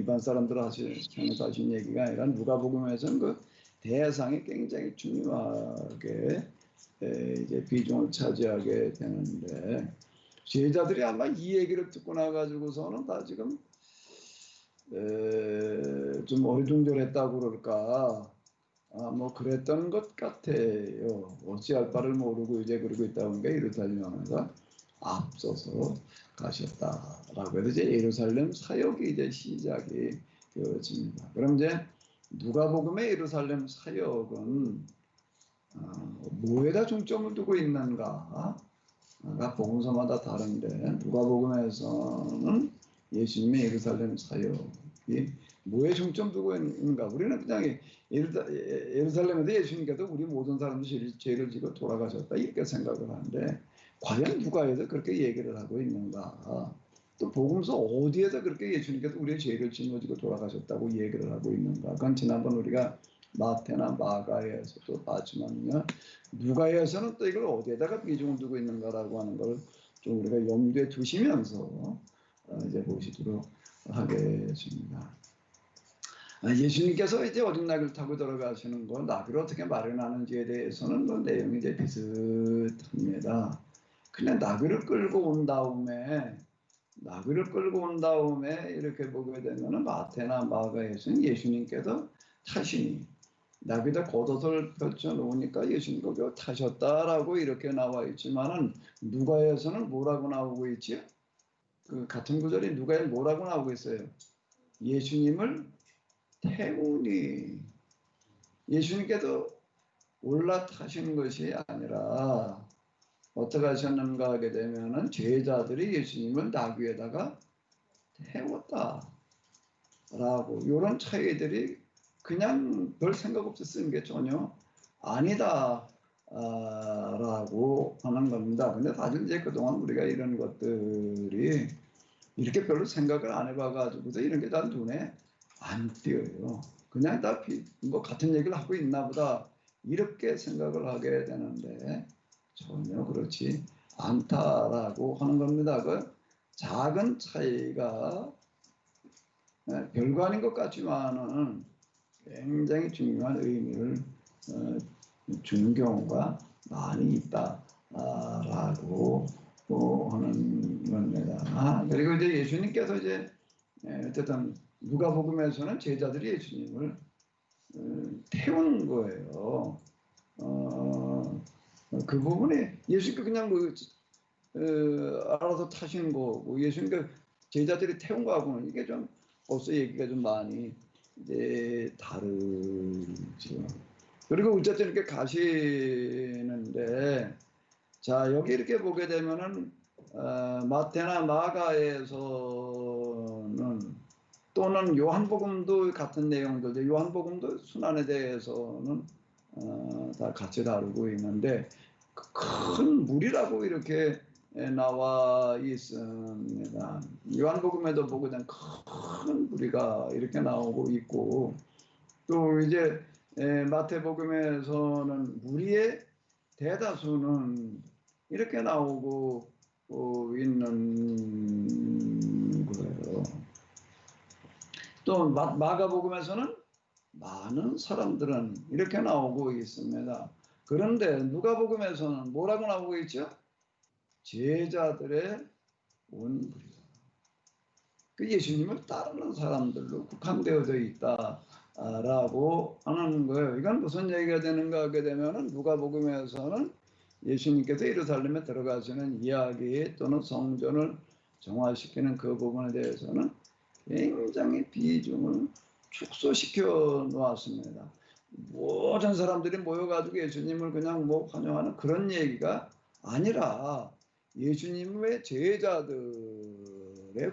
일반 사람들 향해서 하신 얘기가 아니라 누가복음에서는 그 대상이 굉장히 중요하게 이제 비중을 차지하게 되는데, 제자들이 아마 이 얘기를 듣고 나가지고서는 다 지금 좀 어리둥절했다고 그럴까, 뭐 그랬던 것 같아요. 어찌할 바를 모르고 이제 그러고 있다 보니까 예루살렘에서 앞서서 가셨다라고 해서 이제 예루살렘 사역이 이제 시작이 되어집니다. 그럼 이제 누가복음의 예루살렘 사역은 뭐에다 중점을 두고 있는가? 복음서마다 다른데 누가복음에서는 예수님의 예루살렘 사역이 뭐에 중점 두고 있는가? 우리는 그냥 예루살렘에서 예수님께서 우리 모든 사람들이 죄를 지고 돌아가셨다 이렇게 생각을 하는데, 과연 누가에서 그렇게 얘기를 하고 있는가? 또 복음서 어디에서 그렇게 예수님께서 우리의 죄를 짊어지고 돌아가셨다고 얘기를 하고 있는가? 그건 지난번 우리가 마태나 마가에서도 봤지만요, 누가에서는 또 이걸 어디에다가 비중을 두고 있는가라고 하는 걸 좀 우리가 염두에 두시면서 이제 보시도록 하겠습니다. 예수님께서 이제 어린 나귀를 타고 들어가시는 거, 나귀를 어떻게 마련하는지에 대해서는 뭐 내용이 이제 비슷합니다. 근데 나귀를 끌고 온 다음에 이렇게 보게 되면은 마태나 마가에서는 예수님께서 타시니 나귀다 겉옷을 펼쳐 놓으니까 예수님 거기 타셨다라고 이렇게 나와 있지만은 누가에서는 뭐라고 나오고 있지요? 그 같은 구절이 누가에 뭐라고 나오고 있어요? 예수님을 태우니. 예수님께서 올라타시는 것이 아니라 어떻게 하셨는가 하게 되면은 제자들이 예수님을 나귀에다가 태웠다라고, 이런 차이들이 그냥 별 생각 없이 쓴 게 전혀 아니다 라고 하는 겁니다. 근데 사실 이제 그동안 우리가 이런 것들이 이렇게 별로 생각을 안 해봐가지고도 이런 게 다 눈에 안 띄어요. 그냥 다 뭐 같은 얘기를 하고 있나 보다 이렇게 생각을 하게 되는데 전혀 그렇지 않다라고 하는 겁니다. 그 작은 차이가 별거 아닌 것 같지만은 굉장히 중요한 의미를 주는 경우가 많이 있다라고 하는 겁니다. 그리고 이제 예수님께서 이제 어쨌든 누가복음에서는 제자들이 예수님을 태운 거예요. 그 부분에 예수님께 그냥 알아서 타신 거고, 예수님께 제자들이 태운 거하고는 이게 좀 벌써 얘기가 좀 많이 이제 다르죠. 그리고 어쨌든 이렇게 가시는데, 자 여기 이렇게 보게 되면은 마태나 마가에서는 또는 요한복음도 같은 내용들, 요한복음도 순환에 대해서는 다 같이 다루고 있는데 큰 무리라고 이렇게 나와 있습니다. 요한복음에도 보게 되면 큰 무리가 이렇게 나오고 있고, 또 이제 마태복음에서는 무리의 대다수는 이렇게 나오고 있는 거예요. 또 마가복음에서는 많은 사람들은 이렇게 나오고 있습니다. 그런데 누가복음에서는 뭐라고 나오고 있죠? 제자들의 온 무리가 그 예수님을 따르는 사람들로 국한되어져 있다라고 하는 거예요. 이건 무슨 얘기가 되는가 하게 되면은 누가복음에서는 예수님께서 예루살렘에 들어가시는 이야기 또는 성전을 정화시키는 그 부분에 대해서는 굉장히 비중을 축소시켜 놓았습니다. 모든 사람들이 모여가지고 예수님을 그냥 뭐 환영하는 그런 얘기가 아니라 예수님의 제자들에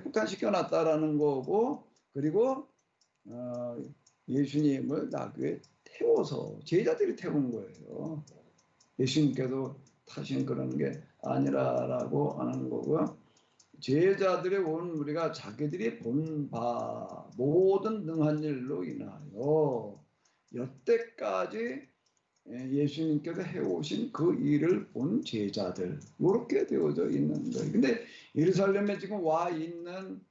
국한시켜 놨다라는 거고, 그리고 예수님을 나귀에 태워서 제자들이 태운 거예요. 예수님께서 타신 그런 게 아니라라고 하는 거고요. 제자들의 온 무리가 자기들이 본 바 모든 능한 일로 인하여 여태까지 예수님께서 해오신 그 일을 본 제자들, 이렇게 되어져 있는 거예요. 근데 예루살렘에 지금 와 있는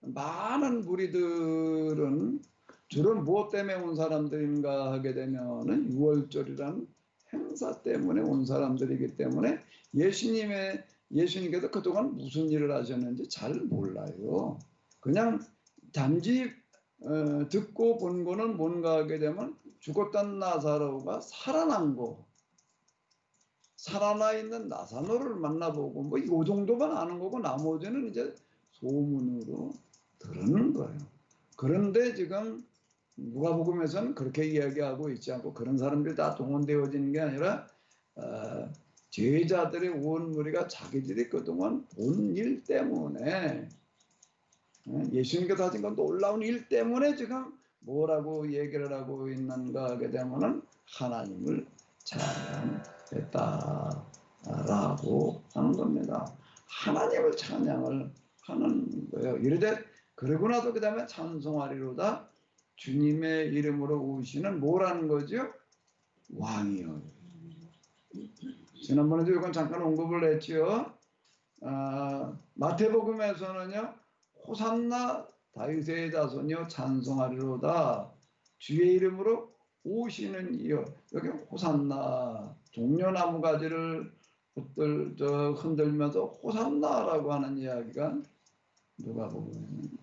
많은 무리들은 주로 무엇 때문에 온 사람들인가 하게 되면은 유월절이라는 행사 때문에 온 사람들이기 때문에 예수님께서 그동안 무슨 일을 하셨는지 잘 몰라요. 그냥 단지 듣고 본 거는 뭔가 하게 되면 죽었던 나사로가 살아난 거, 살아나 있는 나사로를 만나보고 뭐 이 정도만 아는 거고 나머지는 이제 소문으로 들은 거예요. 그런데 지금 누가복음에서는 그렇게 이야기하고 있지 않고 그런 사람들이 다 동원되어지는 게 아니라 제자들의 온 무리가 자기들이 그동안 본 일 때문에 예수님께서 하신 건 놀라운 일 때문에 지금 뭐라고 얘기를 하고 있는가 하게 되면은 하나님을 찬양했다라고 하는 겁니다. 하나님을 찬양을 하는 거예요. 이르되 그러고 나서 그 다음에 찬송하리로다 주님의 이름으로 오시는 뭐라는 거죠? 왕이요. 지난번에도 이건 잠깐 언급을 했죠. 마태복음에서는요, 호산나 다윗의 자손이여 찬송하리로다 주의 이름으로 오시는 이여. 여기 호산나 종려나무 가지를 흔들면서 호산나라고 하는 이야기가 누가복음에는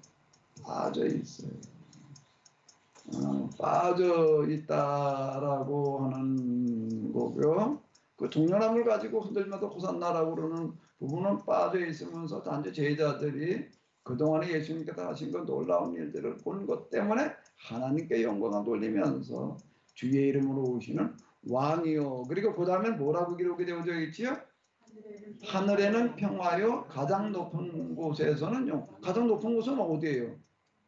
빠져 있어요. 빠져 있다라고 하는 거고요. 그 종려나무를 가지고 흔들면서 호산나라고 그러는 부분은 빠져 있으면서 단지 제자들이 그동안에 예수님께서 하신 그 놀라운 일들을 본 것 때문에 하나님께 영광을 돌리면서 주의 이름으로 오시는 왕이요. 그리고 그 다음에 뭐라고 기록이 되어져 있지요? 하늘에는 평화요. 가장 높은 곳에서는요. 가장 높은 곳은 어디예요?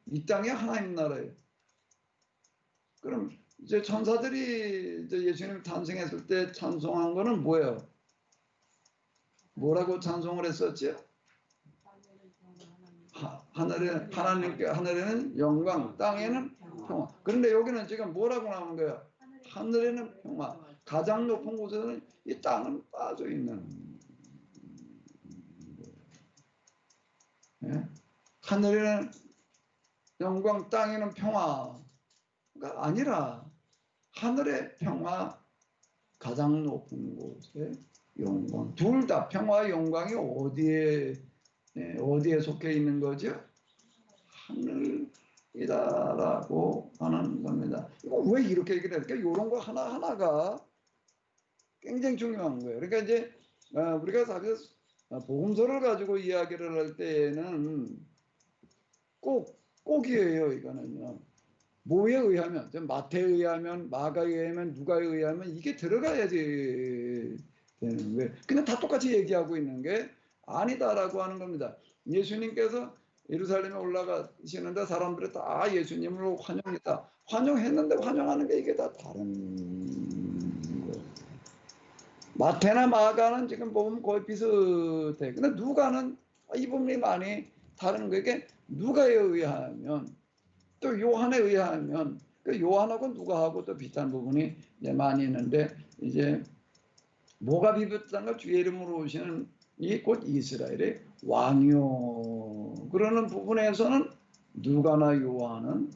이 땅에 하나님 나라예요. 그럼 이제 천사들이 이제 예수님 탄생했을 때 찬송한 거는 뭐예요? 뭐라고 찬송을 했었죠? 하늘에는 영광, 땅에는 평화. 그런데 여기는 지금 뭐라고 나오는 거예요? 하늘에는 평화. 가장 높은 곳에는 이 땅은 빠져 있는. 예? 하늘에는 영광, 땅에는 평화가 아니라 하늘의 평화, 가장 높은 곳에 영광. 둘 다 평화와 영광이 어디에 속해 있는 거죠? 하늘이다라고 하는 겁니다. 이거 왜 이렇게 얘기를 할까? 이런 거 하나하나가 굉장히 중요한 거예요. 그러니까 이제 우리가 사실 복음서를 가지고 이야기를 할 때에는 꼭이에요. 이거는요. 뭐에 의하면, 마태에 의하면, 마가에 의하면, 누가에 의하면 이게 들어가야지 되는 거예요. 근데 다 똑같이 얘기하고 있는 게 아니다라고 하는 겁니다. 예수님께서 예루살렘에 올라가시는데 사람들이 다 예수님을 환영했다. 환영했는데 환영하는 게 이게 다 다른 거예요. 마태나 마가는 지금 보면 거의 비슷해. 근데 누가는 이 부분이 많이 다른 거예요. 이게 누가에 의하면 또 요한에 의하면 그 요한하고 누가하고 또 비슷한 부분이 이제 많이 있는데 이제 뭐가 비슷한가? 주의 이름으로 오시는 이 곧 이스라엘의 왕이요. 그러는 부분에서는 누가나 요한은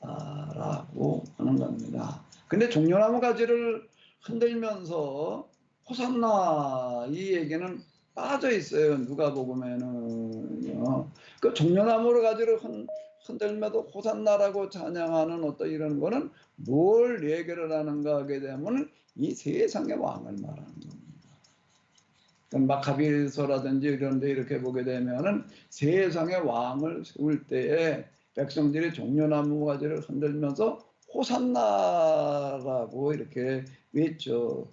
같다라고 하는 겁니다. 근데 종려나무 가지를 흔들면서 호산나 이 얘기는 빠져 있어요. 누가복음에는요. 그 종려나무를 가지를 흔들면서 호산나라고 찬양하는 어떤 이런 거는 뭘 얘기를 하는가 하게 되면 이 세상의 왕을 말하는 겁니다. 마카비서라든지 이런 데 이렇게 보게 되면은 세상의 왕을 세울 때에 백성들이 종려나무 가지를 흔들면서 호산나라고 이렇게 외쳤어요.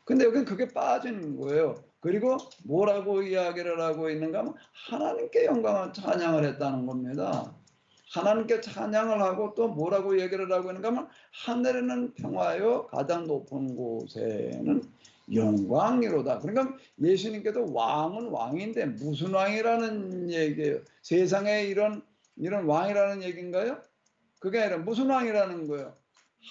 근데 여기는 그게 빠지는 거예요. 그리고 뭐라고 이야기를 하고 있는가 하면 하나님께 영광을 찬양을 했다는 겁니다. 하나님께 찬양을 하고 또 뭐라고 얘기를 하고 있는가 하면 하늘에는 평화요 가장 높은 곳에는 영광이로다. 그러니까 예수님께도 왕은 왕인데 무슨 왕이라는 얘기예요? 세상에 이런 왕이라는 얘기인가요? 그게 아니라 무슨 왕이라는 거예요?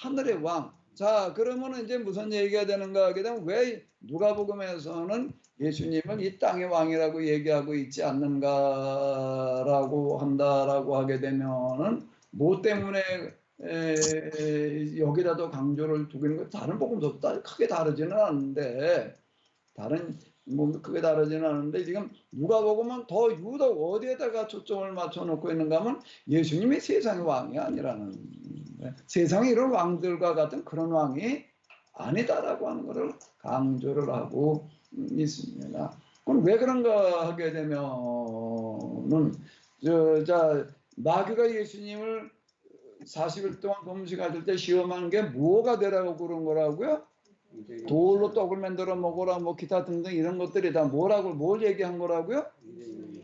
하늘의 왕. 자, 그러면 이제 무슨 얘기가 되는가 하게 되면 왜 누가복음에서는 예수님을 이 땅의 왕이라고 얘기하고 있지 않는가라고 한다라고 하게 되면은 뭐 때문에 여기다도 강조를 두고 있는 거 다른 복음서도 크게 다르지는 않은데 다른 뭐 크게 다르지는 않은데 지금 누가복음은 더 유독 어디에다가 초점을 맞춰 놓고 있는가 하면 예수님이 세상의 왕이 아니라는 세상에 이런 왕들과 같은 그런 왕이 아니다라고 하는 것을 강조를 하고 있습니다. 그럼 왜 그런가 하게 되면은 자 마귀가 예수님을 40일 동안 금식하실 때 시험한 게 뭐가 되라고 그런 거라고요? 돌로 떡을 만들어 먹어라 뭐 기타 등등 이런 것들이 다 뭐라고 뭘 얘기한 거라고요?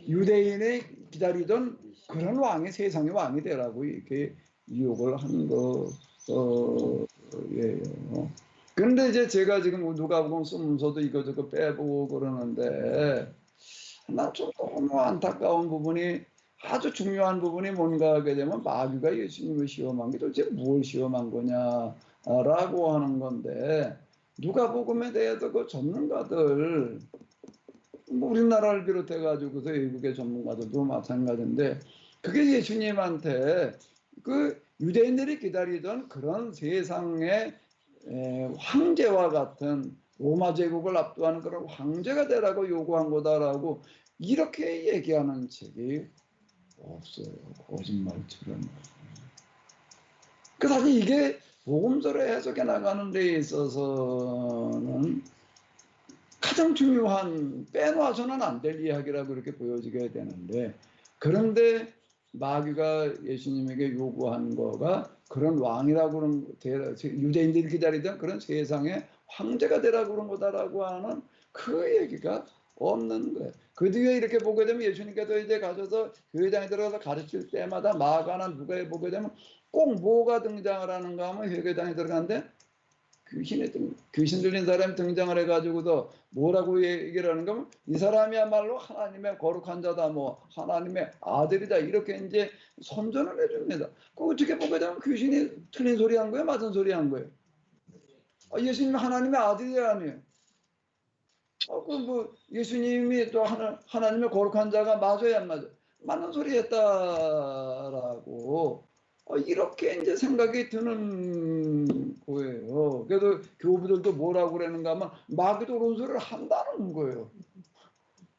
유대인이 기다리던 그런 왕이 세상의 왕이 되라고 이렇게 유혹을 한 거예요. 그런데 이제 제가 지금 누가복음 쓰면서도 이거저거 빼보고 그러는데 나 좀 너무 안타까운 부분이 아주 중요한 부분이 뭔가 하게 되면 마귀가 예수님을 시험한 게 도대체 뭘 시험한 거냐라고 하는 건데 누가복음에 대해서 그 전문가들 뭐 우리나라를 비롯해 가지고서 외국의 전문가들도 마찬가지인데 그게 예수님한테 그 유대인들이 기다리던 그런 세상의 황제와 같은 로마 제국을 압도하는 그런 황제가 되라고 요구한 거다라고 이렇게 얘기하는 책이 없어요. 거짓말처럼. 그 사실 이게 복음서를 해석해 나가는 데 있어서는 가장 중요한 빼놓아서는 안 될 이야기라고 이렇게 보여지게 되는데 그런데 마귀가 예수님에게 요구한 거가 그런 왕이라고 그런 유대인들이 기다리던 그런 세상의 황제가 되라고 그런 거다라고 하는 그 얘기가 없는 거예요. 그 뒤에 이렇게 보게 되면 예수님께서 이제 가셔서 교회당에 들어가서 가르칠 때마다 마가나 누가에 보게 되면 꼭 뭐가 등장을 하는가 하면 회개당에 들어가는데 귀신 들린 사람이 등장을 해가지고도 뭐라고 얘기를 하는가 하면 이 사람이야말로 하나님의 거룩한 자다 뭐 하나님의 아들이다 이렇게 이제 선전을 해줍니다. 그 어떻게 보게 되면 귀신이 틀린 소리 한 거예요? 맞은 소리 한 거예요? 예수님이 하나님의 아들이 아니에요. 뭐 예수님이 또 하나님의 거룩한 자가 맞아야 안 맞아? 맞는 소리 했다라고 이렇게 이제 생각이 드는 거예요. 그래도 교부들도 뭐라고 그러는가 하면 마귀도 그런 소리를 한다는 거예요.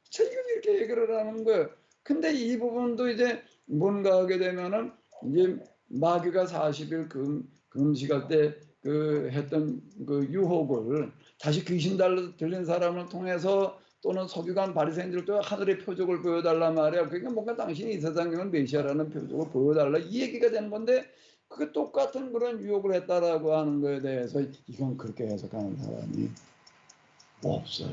지금 이렇게 얘기를 하는 거예요. 근데 이 부분도 이제 뭔가 하게 되면은 이제 마귀가 40일 금식할 때 그 했던 그 유혹을 다시 귀신 들린 사람을 통해서 또는 서기관 바리새인들도 하늘의 표적을 보여달란 말이야. 그러니까 뭔가 당신이 이 세상에는 메시아라는 표적을 보여달라 이 얘기가 되는 건데 그게 똑같은 그런 유혹을 했다라고 하는 거에 대해서 이건 그렇게 해석하는 사람이 없어요.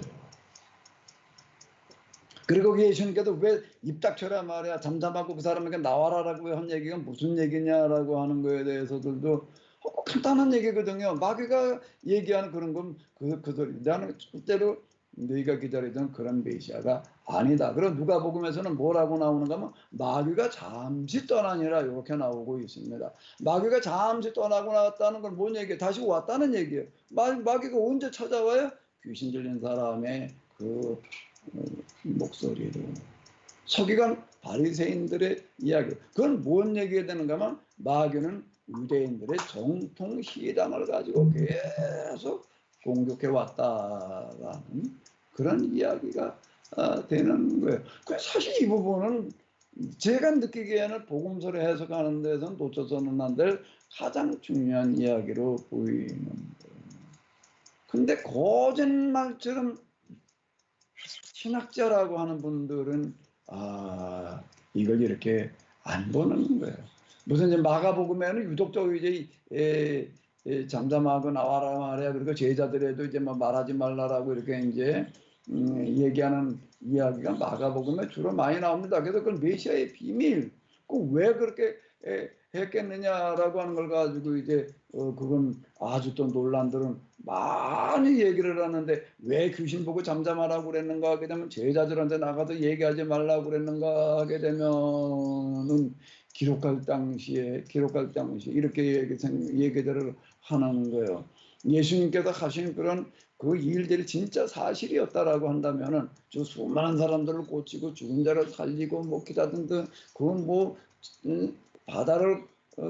그리고 예수님께서 왜 입 닥쳐라 말이야 잠잠하고 그 사람에게 나와라라고 한 얘기가 무슨 얘기냐라고 하는 거에 대해서들도 간단한 얘기거든요. 마귀가 얘기하는 그런 건 그 소리. 나는 절대로 너희가 기다리던 그런 메시아가 아니다. 그럼 누가복음에서는 뭐라고 나오는가 하면 마귀가 잠시 떠나니라 이렇게 나오고 있습니다. 마귀가 잠시 떠나고 나왔다는 건 뭔 얘기예요? 다시 왔다는 얘기예요. 마귀가 언제 찾아와요? 귀신 들린 사람의 그 목소리로. 서기관 바리새인들의 이야기. 그건 뭔 얘기가 되는가 하면 마귀는 유대인들의 정통 시담을 가지고 계속 공격해 왔다라는 그런 이야기가 되는 거예요. 사실 이 부분은 제가 느끼기에는 복음서를 해석하는 데서는 놓쳐서는 안 될 가장 중요한 이야기로 보이는 거예요. 근데 거짓말처럼 신학자라고 하는 분들은 이걸 이렇게 안 보는 거예요. 무슨 이제 마가복음에는 유독적으로 이제 잠잠하고 나와라 말이야. 그리고 제자들에도 이제 뭐 말하지 말라라고 이렇게 이제 얘기하는 이야기가 마가복음에 주로 많이 나옵니다. 그래서 그건 메시아의 비밀. 그 왜 그렇게 했겠느냐라고 하는 걸 가지고 이제 그건 아주 또 논란들은 많이 얘기를 하는데 왜 귀신 보고 잠잠하라고 그랬는가 하게 되면 제자들한테 나가서 얘기하지 말라고 그랬는가 하게 되면은 기록할 당시에 이렇게 얘기들을 하는 거예요. 예수님께서 하신 그런 그 일들이 진짜 사실이었다라고 한다면은 저 수많은 사람들을 고치고 죽은 자를 살리고 뭐 기다든지 그건 뭐 바다를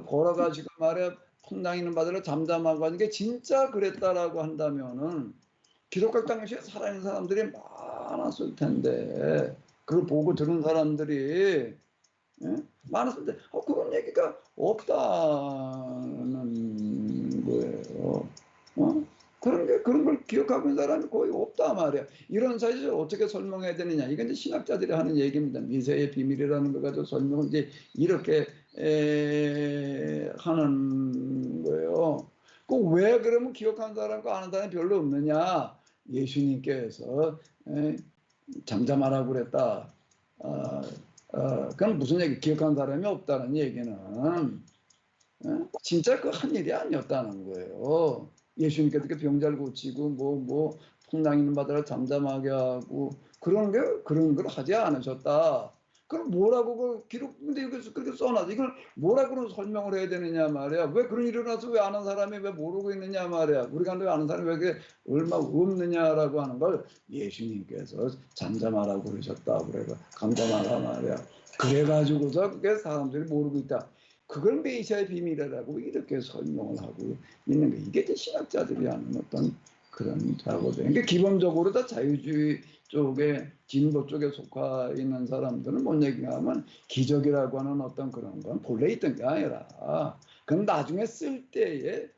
걸어가지고 말이야 풍랑이는 바다를 잠잠하고 하는 게 진짜 그랬다라고 한다면은 기록할 당시에 살아있는 사람들이 많았을 텐데 그걸 보고 들은 사람들이 많았을 때 그런 얘기가 없다는 거예요. 그런 걸 기억하고 있는 사람이 거의 없다 말이야. 이런 사실을 어떻게 설명해야 되느냐. 이건 이제 신학자들이 하는 얘기입니다. 미세의 비밀이라는 걸 가지고 설명을 이제 이렇게 하는 거예요. 그 왜 그러면 기억하는 사람과 아는 사람이 별로 없느냐. 예수님께서 잠잠하라고 그랬다. 그건 무슨 얘기? 기억하는 사람이 없다는 얘기는 진짜 그 한 일이 아니었다는 거예요. 예수님께서 병자를 고치고 뭐 풍랑 있는 바다를 잠잠하게 하고 그런 걸 하지 않으셨다. 그럼 뭐라고 그 기록 근데 여기서 그렇게 써놔서 이걸 뭐라고 설명을 해야 되느냐 말이야. 왜 그런 일이 일어나서 왜 아는 사람이 왜 모르고 있느냐 말이야. 우리가 왜 아는 사람이 왜 그게 얼마 없느냐라고 하는 걸 예수님께서 잠잠하라고 그러셨다. 그래가 잠잠하라 말이야. 그래가지고서 그게 사람들이 모르고 있다. 그걸 메시아의 비밀이라고 이렇게 설명을 하고 있는 게 이게 이제 신학자들이 하는 어떤 그런 작업이에요. 그러니까 기본적으로 다 자유주의 쪽에 진보 쪽에 속하 있는 사람들은 뭔 얘기냐면 기적이라고 하는 어떤 그런 건 본래 있던 게 아니라 그건 나중에 쓸 때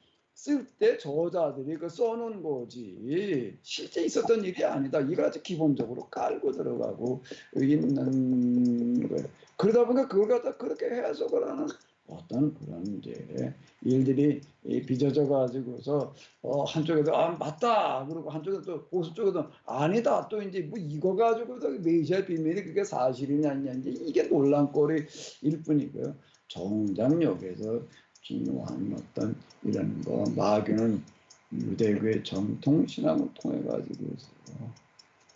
저자들이 그 써놓은 거지 실제 있었던 일이 아니다. 이걸 아주 기본적으로 깔고 들어가고 있는 거예요. 그러다 보니까 그걸 갖다 그렇게 해석을 하는 어떤 그런 이제 일들이 빚어져 가지고서 한쪽에서 맞다 그러고 한쪽에서 또 보수 쪽에서 아니다 또 이제 뭐 이거 가지고서 메시아의 비밀이 그게 사실이냐 아니냐 이제 이게 논란거리일 뿐이고요. 정작 여기서 중요한 어떤 이런 거 마귀는 유대교의 정통 신앙을 통해 가지고서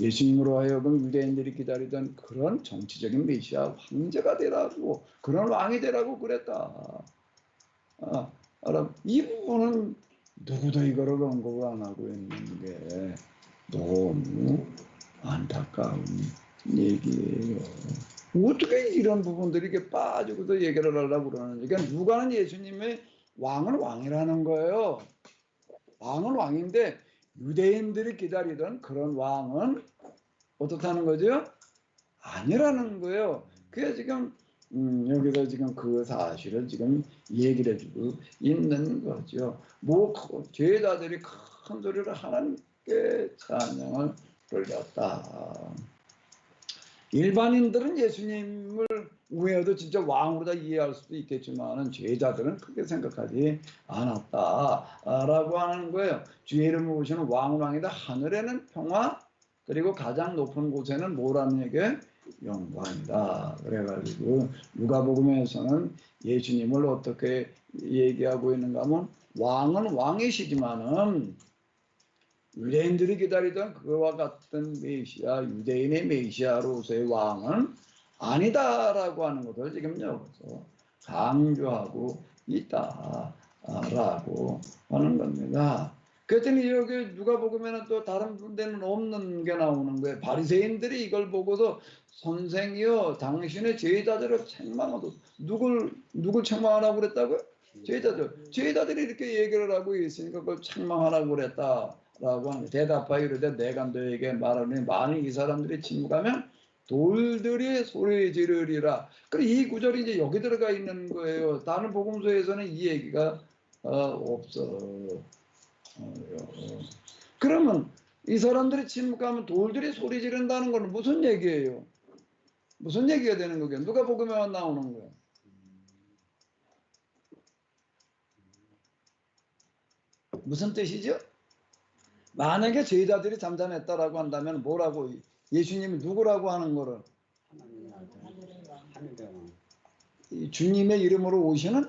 예수님으로 하여금 유대인들이 기다리던 그런 정치적인 메시아 황제가 되라고 그런 왕이 되라고 그랬다. 이 부분은 누구도 이거를 언급을 안 하고 있는 게 너무 안타까운 얘기예요. 어떻게 이런 부분들이 이렇게 빠지고도 얘기를 하려고 그러는지. 그러니까 누가는 예수님의 왕은 왕이라는 거예요. 왕은 왕인데 유대인들이 기다리던 그런 왕은 어떻다는 거죠? 아니라는 거예요. 그게 지금 여기서 지금 그 사실을 지금 얘기를 해주고 있는 거죠. 뭐 제자들이 큰 소리를 하나님께 찬양을 돌렸다. 일반인들은 예수님을 우회해도 진짜 왕으로 다 이해할 수도 있겠지만 제자들은 크게 생각하지 않았다라고 하는 거예요. 주의 이름을 모시는 왕이다. 하늘에는 평화 그리고 가장 높은 곳에는 뭐라는 얘기예요? 영광이다. 그래가지고 누가복음에서는 예수님을 어떻게 얘기하고 있는가 하면 왕은 왕이시지만은 유대인들이 기다리던 그와 같은 메시아, 유대인의 메시아로서의 왕은 아니다라고 하는 것을 지금 여기서 강조하고 있다라고 하는 겁니다. 그랬더니 여기 누가복음에는 또 다른 데는 없는 게 나오는 거예요. 바리새인들이 이걸 보고서 선생이여 당신의 제자들을 책망하도 누굴 책망하라고 그랬다고요? 제자들이 이렇게 얘기를 하고 있으니까 그걸 책망하라고 그랬다. 라고 하는 대답하여 이르되 내가 너에게 말하노니 만일 이 사람들이 침묵하면 돌들이 소리 지르리라. 그래 이 구절이 이제 여기 들어가 있는 거예요. 다른 복음서에서는 이 얘기가 없어요. 그러면 이 사람들이 침묵하면 돌들이 소리 지른다는 건 무슨 얘기예요? 무슨 얘기가 되는 거겠어요? 누가 복음에만 나오는 거예요? 무슨 뜻이죠? 만약에 제자들이 잠잠했다라고 한다면 뭐라고 예수님이 누구라고 하는 거를 주님의 이름으로 오시는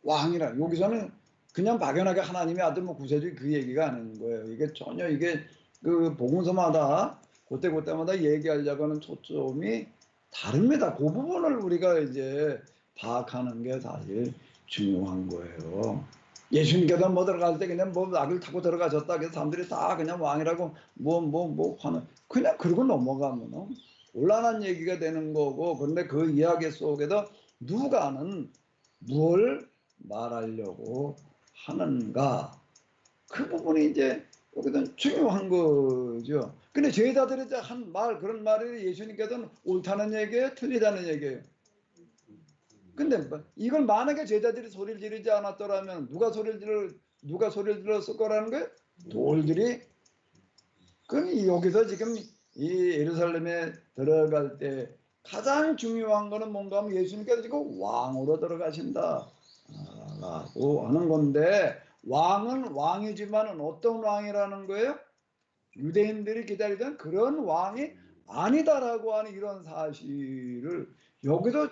왕이라 여기서는 그냥 막연하게 하나님의 아들 뭐 구세주의 그 얘기가 아닌 거예요. 이게 전혀 이게 그 복음서마다 그때마다 얘기하려고 하는 초점이 다릅니다. 그 부분을 우리가 이제 파악하는 게 사실 중요한 거예요. 예수님께서 뭐 들어갈 때 그냥 뭐 낙을 타고 들어가셨다 그래서 사람들이 다 그냥 왕이라고 뭐 하는 그냥 그러고 넘어가면 곤란한 얘기가 되는 거고, 그런데 그 이야기 속에서 누가는 뭘 말하려고 하는가, 그 부분이 이제 여기서 중요한 거죠. 근데 제자들이 한 말, 그런 말이 예수님께서는 옳다는 얘기예요, 틀리다는 얘기예요? 근데 이걸 만약에 제자들이 소리를 지르지 않았더라면 누가 소리를 질렀을 거라는 거예요? 돌들이. 그럼 여기서 지금 이 예루살렘에 들어갈 때 가장 중요한 거는 뭔가 하면 예수님께서 지금 왕으로 들어가신다 라고 하는 건데, 왕은 왕이지만 어떤 왕이라는 거예요? 유대인들이 기다리던 그런 왕이 아니다라고 하는 이런 사실을 여기서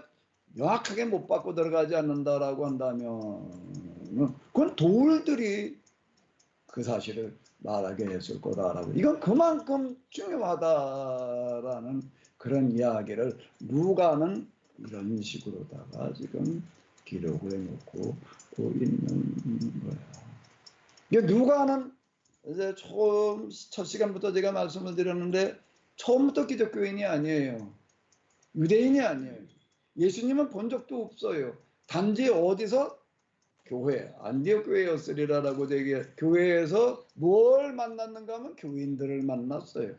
명확하게 못 받고 들어가지 않는다라고 한다면 그건 돌들이 그 사실을 말하게 했을 거다라고, 이건 그만큼 중요하다라는 그런 이야기를 누가는 이런 식으로다가 지금 기록을 해놓고 있는 거예요. 이게 누가는 이제 처음 첫 시간부터 제가 말씀을 드렸는데 처음부터 기독교인이 아니에요. 유대인이 아니에요. 예수님은 본 적도 없어요. 단지 어디서? 교회, 안디옥 교회였으리라라고 되게, 교회에서 뭘 만났는가 하면 교인들을 만났어요.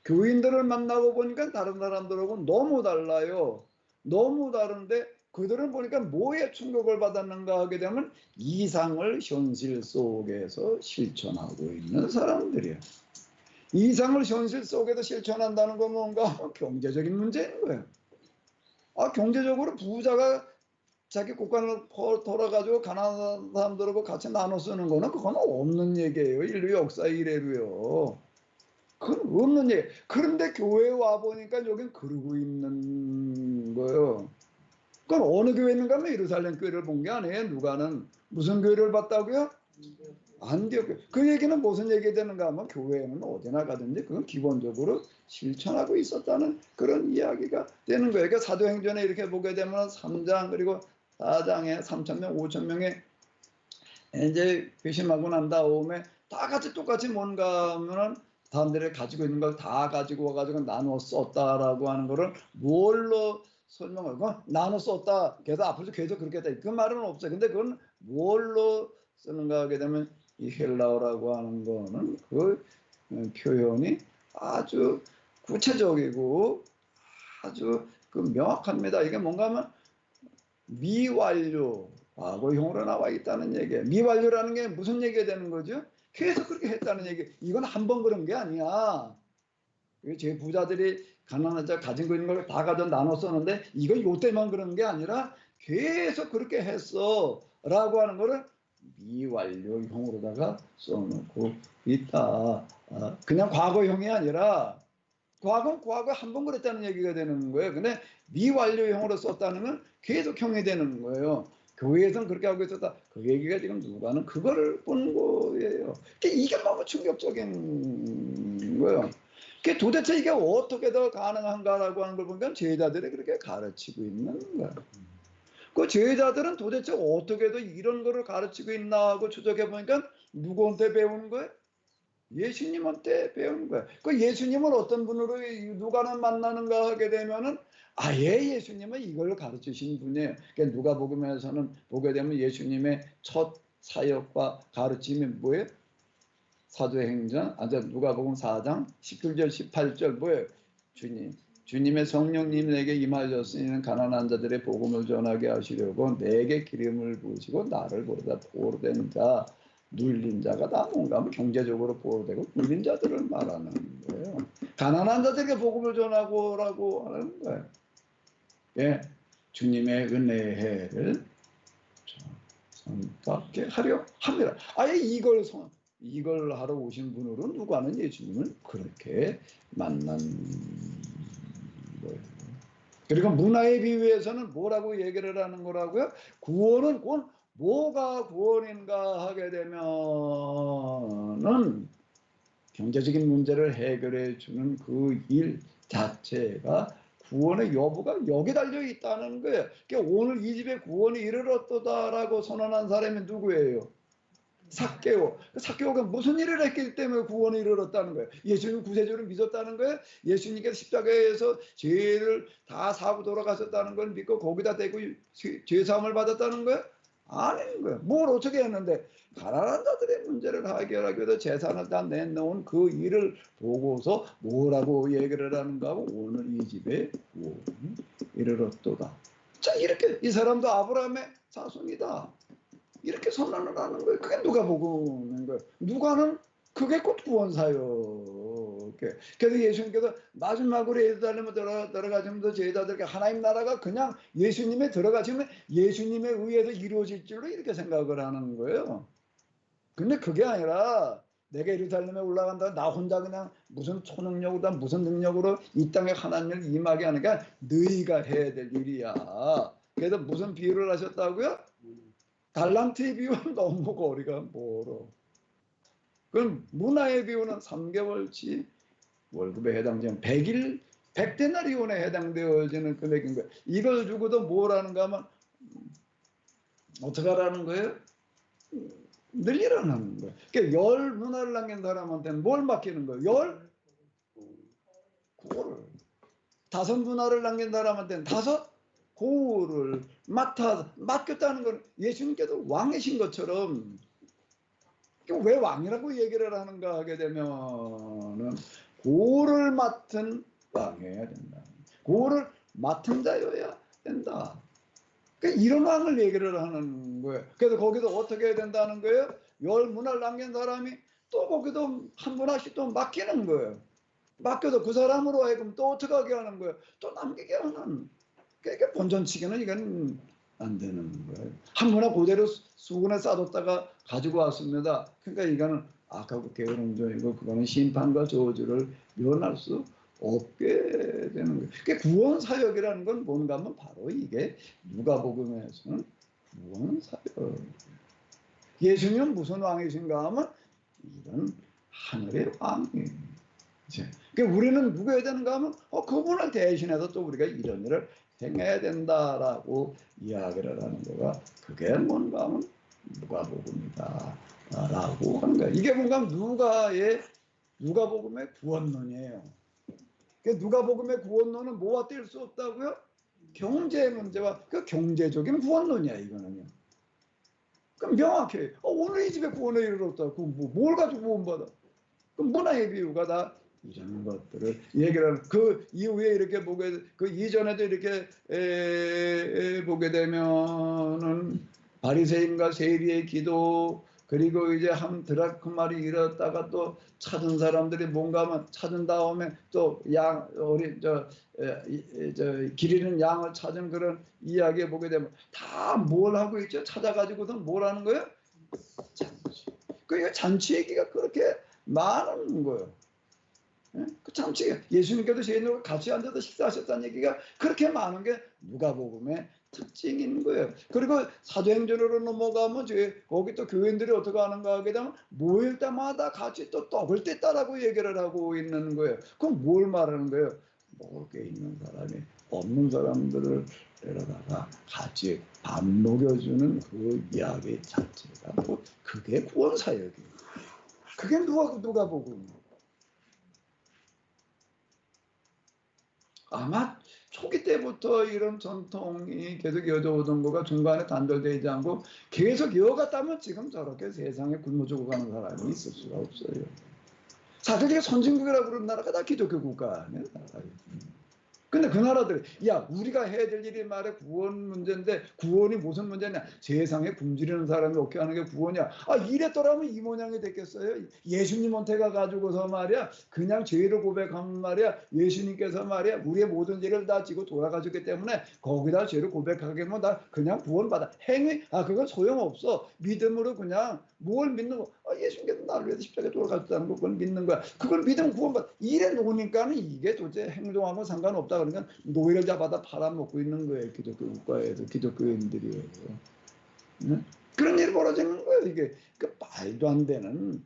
교인들을 만나고 보니까 다른 사람들하고 너무 달라요. 너무 다른데 그들은 보니까 뭐에 충격을 받았는가 하게 되면 이상을 현실 속에서 실천하고 있는 사람들이에요. 이상을 현실 속에서 실천한다는 건 뭔가 경제적인 문제인 거예요. 경제적으로 부자가 자기 국간을 털어가지고 가난한 사람들하고 같이 나눠 쓰는 거는 그건 없는 얘기예요. 인류 역사 이래로요. 그건 없는 얘기. 그런데 교회에 와 보니까 여긴 그러고 있는 거예요. 그럼 어느 교회에 있는가 하면 예루살렘 교회를 본 게 아니에요. 누가는 무슨 교회를 봤다고요? 안디옥 교회. 그 얘기는 무슨 얘기 되는가 하면 교회에는 어디나 가든지 그건 기본적으로 실천하고 있었다는 그런 이야기가 되는 거예요. 그러니까 사도행전에 이렇게 보게 되면 3장 그리고 4장에 3,000명, 5,000명이 이제 회심하고 난 다음에 다 같이 똑같이 뭔가 하면은 사람들이 가지고 있는 걸 다 가지고 와가지고 나눠 썼다라고 하는 거를 뭘로 설명하고 나눠 썼다. 그래서 앞으로도 계속 그렇게 했다. 그 말은 없어요. 근데 그건 뭘로 쓰는가 하게 되면 이 헬라어라고 하는 거는 그 표현이 아주 구체적이고 아주 그 명확합니다. 이게 뭔가 하면 미완료, 과거형으로 나와 있다는 얘기예요. 미완료라는 게 무슨 얘기가 되는 거죠? 계속 그렇게 했다는 얘기. 이건 한 번 그런 게 아니야. 제 부자들이 가난한 자 가진 거 있는 걸 다 가져 나눠 썼는데 이거 요때만 그런 게 아니라 계속 그렇게 했어 라고 하는 거를 미완료형으로다가 써놓고 있다. 그냥 과거형이 아니라 과거 한 번 그랬다는 얘기가 되는 거예요. 근데 미완료형으로 썼다는 건 계속형이 되는 거예요. 교회에서는 그렇게 하고 있었다. 그 얘기가 지금 누가는 그거를 본 거예요. 이게 너무 충격적인 거예요. 도대체 이게 어떻게 더 가능한가라고 하는 걸 보니까 제자들이 그렇게 가르치고 있는 거예요. 그 제자들은 도대체 어떻게 더 이런 거를 가르치고 있나 하고 추적해 보니까 누구한테 배우는 거예요? 예수님한테 배우는 거예요. 그 예수님을 어떤 분으로 누가는 만나는가 하게 되면은 아예 예수님은 이걸 가르치신 분이에요. 그러니까 누가복음에서는 보게 되면 예수님의 첫 사역과 가르침이 뭐예요? 사도행전, 누가복음 4장 17절 18절 뭐예요? 주님의 성령님 내게 임하셨으니 가난한 자들의 복음을 전하게 하시려고 내게 기름을 부으시고 나를 보내다 보호된 자 눌린 자가 다 뭔가 하면 경제적으로 보호되고 눌린 자들을 말하는 거예요. 가난한 자들에게 복음을 전하고라고 하는 거예요. 예, 주님의 은혜의 해를 받게 하려 합니다. 아예 이걸 하러 오신 분으로 누가는 예수님을 그렇게 만난 거예요. 그리고 문화에 비유해서는 뭐라고 얘기를 하는 거라고요? 구원은 곧 뭐가 구원인가 하게 되면은 경제적인 문제를 해결해 주는 그 일 자체가 구원의 여부가 여기 달려 있다는 거예요. 그러니까 오늘 이 집에 구원이 이르렀도다라고 선언한 사람이 누구예요? 삭개오. 삭개오가 무슨 일을 했기 때문에 구원이 이르렀다는 거예요. 예수님 구세주를 믿었다는 거예요. 예수님께서 십자가에서 죄를 다 사고 돌아가셨다는 걸 믿고 거기다 대고 죄사함을 받았다는 거예요. 아닌 거예요. 뭘 어떻게 했는데 가난한 자들의 문제를 해결하기 위해서 재산을 다 내놓은 그 일을 보고서 뭐라고 얘기를 하는가 하고 오늘 이 집에 구원이 이르렀도다. 자, 이렇게 이 사람도 아브라함의 자손이다. 이렇게 선언을 하는 거예요. 그게 누가복음인 거예요. 누가는 그게 곧 구원사요. 그래서 예수님께서 마지막으로 예루살렘에 들어가시면서 제자들에게 하나님 나라가 그냥 예수님에 들어가시면 예수님에 의해서 이루어질 줄로 이렇게 생각을 하는 거예요. 근데 그게 아니라 내가 예루살렘에 올라간다 나 혼자 그냥 무슨 초능력으로 무슨 능력으로 이 땅에 하나님을 임하게 하니까 너희가 해야 될 일이야. 그래서 무슨 비유를 하셨다고요? 달란트의 비유는 너무 거리가 멀어. 그럼 문화의 비유는 3개월치 월급에 해당되는 100일, 100데나리온에 해당되어지는 금액인 거예요. 이걸 주고도 뭘 하는가 하면 어떻게 하라는 거예요? 늘리라는 거예요. 그러니까 10 문화를 남긴 사람한테는 뭘 맡기는 거예요? 10 고를. 5 문화를 남긴 사람한테는 5 고를 맡겼다는 건 예수님께서 왕이신 것처럼 왜 왕이라고 얘기를 하는가 하게 되면은 고를 맡은 왕이어야 된다. 고를 맡은 자여야 된다. 그러니까 이런 왕을 얘기를 하는 거예요. 그래서 거기서 어떻게 해야 된다는 거예요? 10 문화를 남긴 사람이 또 거기도 한 문화씩 또 맡기는 거예요. 맡겨도 그 사람으로 하여금 또 어떻게 하게 하는 거예요? 또 남기게 하는. 그러니까 본전치기는 이건 안 되는 거예요. 한 문화 그대로 수건에 싸뒀다가 가지고 왔습니다. 그러니까 이거는 악하고 게으른 종이고 그거는 심판과 저주를 면할 수 없게 되는 거예요. 그러니까 구원 사역이라는 건 뭔가 하면 바로 이게 누가복음에서는 구원 사역. 예수님은 무슨 왕이신가 하면 이런 하늘의 왕이에요. 그러니까 우리는 누구여야 되는가 하면 그분을 대신해서 또 우리가 이런 일을 행해야 된다라고 이야기를 하는 거가 그게 뭔가 하면 누가복음이다 라고 하는 거예요. 이게 뭔가 하면 누가복음의 구원론이에요. 그러니까 누가복음의 구원론은 뭐와 뗄 수 없다고요? 경제 문제와 그 경제적인 구원론이야 이거는요. 그럼 명확해. 오늘 이 집에 구원에 이르렀다. 뭘 가지고 구원받아? 그럼 문화의 비유가 다 이런 것들을 얘기를 하는 그 이후에 이렇게 그 이전에도 이렇게 보게 되면은 바리새인과 세리의 기도 그리고 이제 한 드라크마를 잃었다가 또 찾은 사람들이 뭔가 하면 찾은 다음에 또 길 잃은 양을 찾은 그런 이야기 보게 되면 다 뭘 하고 있죠? 찾아가지고서 뭘 하는 거예요? 잔치. 그러니까 잔치 얘기가 그렇게 많은 거예요. 그 잔치 예수님께서 제인으로 같이 앉아서 식사하셨다는 얘기가 그렇게 많은 게 누가복음의 특징인 거예요. 그리고 사도행전으로 넘어가면 거기 또 교인들이 어떻게 하는가 하게 되면 모일 때마다 같이 또 떡을 뗐다라고 얘기를 하고 있는 거예요. 그럼 뭘 말하는 거예요? 먹을 게 있는 사람이 없는 사람들을 데려다가 같이 밥 먹여주는 그 이야기 자체가 그게 구원사역이에요. 그게 누가복음이에요. 아마 초기 때부터 이런 전통이 계속 이어져 오던 거가 중간에 단절되지 않고 계속 이어갔다면 지금 저렇게 세상에 굶어 죽어가는 사람이 있을 수가 없어요. 사실 선진국이라고 그러는 나라가 다 기독교 국가 아니에요. 근데 그 나라들이 우리가 해야 될 일이 말해 구원 문제인데 구원이 무슨 문제냐? 세상에 굶주리는 사람이 어떻게 하는 게 구원이야? 이랬더라면 이 모양이 됐겠어요? 예수님한테 가가지고서 말이야 그냥 죄를 고백하면 말이야 예수님께서 말이야 우리의 모든 죄를 다 지고 돌아가셨기 때문에 거기다 죄를 고백하게 하면 나 그냥 구원받아. 행위 그건 소용없어. 믿음으로 그냥 뭘 믿는 거 예수님께서 나를 위해서 십자가에 돌아가셨다는 거 그걸 믿는 거야. 그걸 믿으면 구원받아. 이래 놓으니까는 이게 도대체 행동하고 상관없다. 그러니까 노예를 잡아다 팔아먹고 있는 거예요. 기독교 국가에서 기독교인들이에요. 네? 그런 일이 벌어지는 거예요. 이게 그 말도 안 되는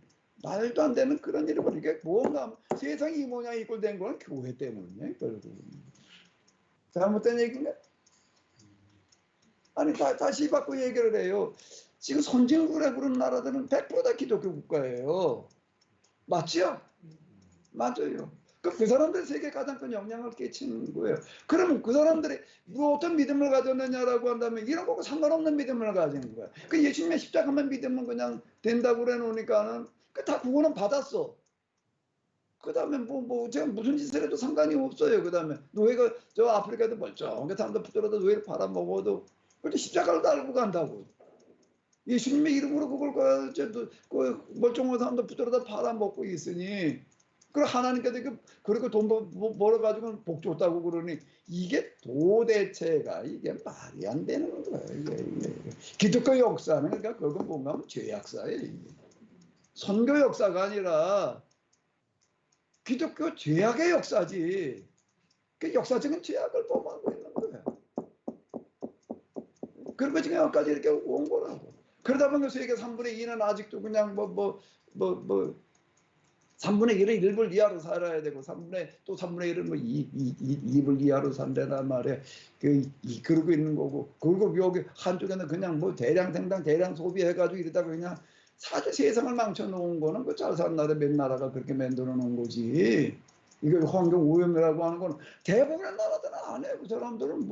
그런 일이 벌어지게 뭔가 세상이 이 모양이 이꼴 된 거는 교회 때문이에요. 결국은 잘못된 얘기인가? 아니 다시 바꿔 얘기를 해요. 지금 선진국이라 그런 나라들은 100% 기독교 국가예요. 맞죠? 맞아요. 그 사람들이 세계에 가장 큰 영향을 끼치는 거예요. 그러면 그 사람들이 뭐 어떤 믿음을 가졌느냐라고 한다면 이런 거고 상관없는 믿음을 가지는 거야. 그 예수님의 십자가만 믿으면 그냥 된다고 그래 놓으니까는 다 그거는 받았어. 그 다음에 제가 무슨 짓을 해도 상관이 없어요. 그 다음에 노예가 저 아프리카도 멀쩡하게 사람들 붙들어도 노예를 팔아먹어도 그때 십자가를 달고 간다고. 예수님의 이름으로 그걸 그 멀쩡한 사람들 붙들어다 팔아먹고 있으니 그걸 하나님께서 그리고 돈 벌어가지고 복 줬다고 그러니 이게 도대체가 이게 말이 안 되는 거예요. 이게. 기독교 역사는 그러니까 그건 뭔가 하면 죄악사예요. 이게. 선교 역사가 아니라 기독교 죄악의 역사지. 그 역사적인 죄악을 범하고 있는 거예요. 그리고 지금 여기까지 이렇게 온 거라고. 그러다 보니까 세계 3분의 2는 아직도 그냥 3분의 1은 1불 이하로 살아야 되고 3분의 1은 2불 이하로 산다란 말이야. 그러고 있는 거고. 그리고 여기 한쪽에는 그냥 대량 생산, 대량 소비해가지고 이러다가 그냥 사실 세상을 망쳐놓은 거는 그 잘 사는 나라 몇 나라가 그렇게 만들어 놓은 거지. 이거 환경 오염이라고 하는 건 대부분의 나라들은 안 해요. 그 사람들은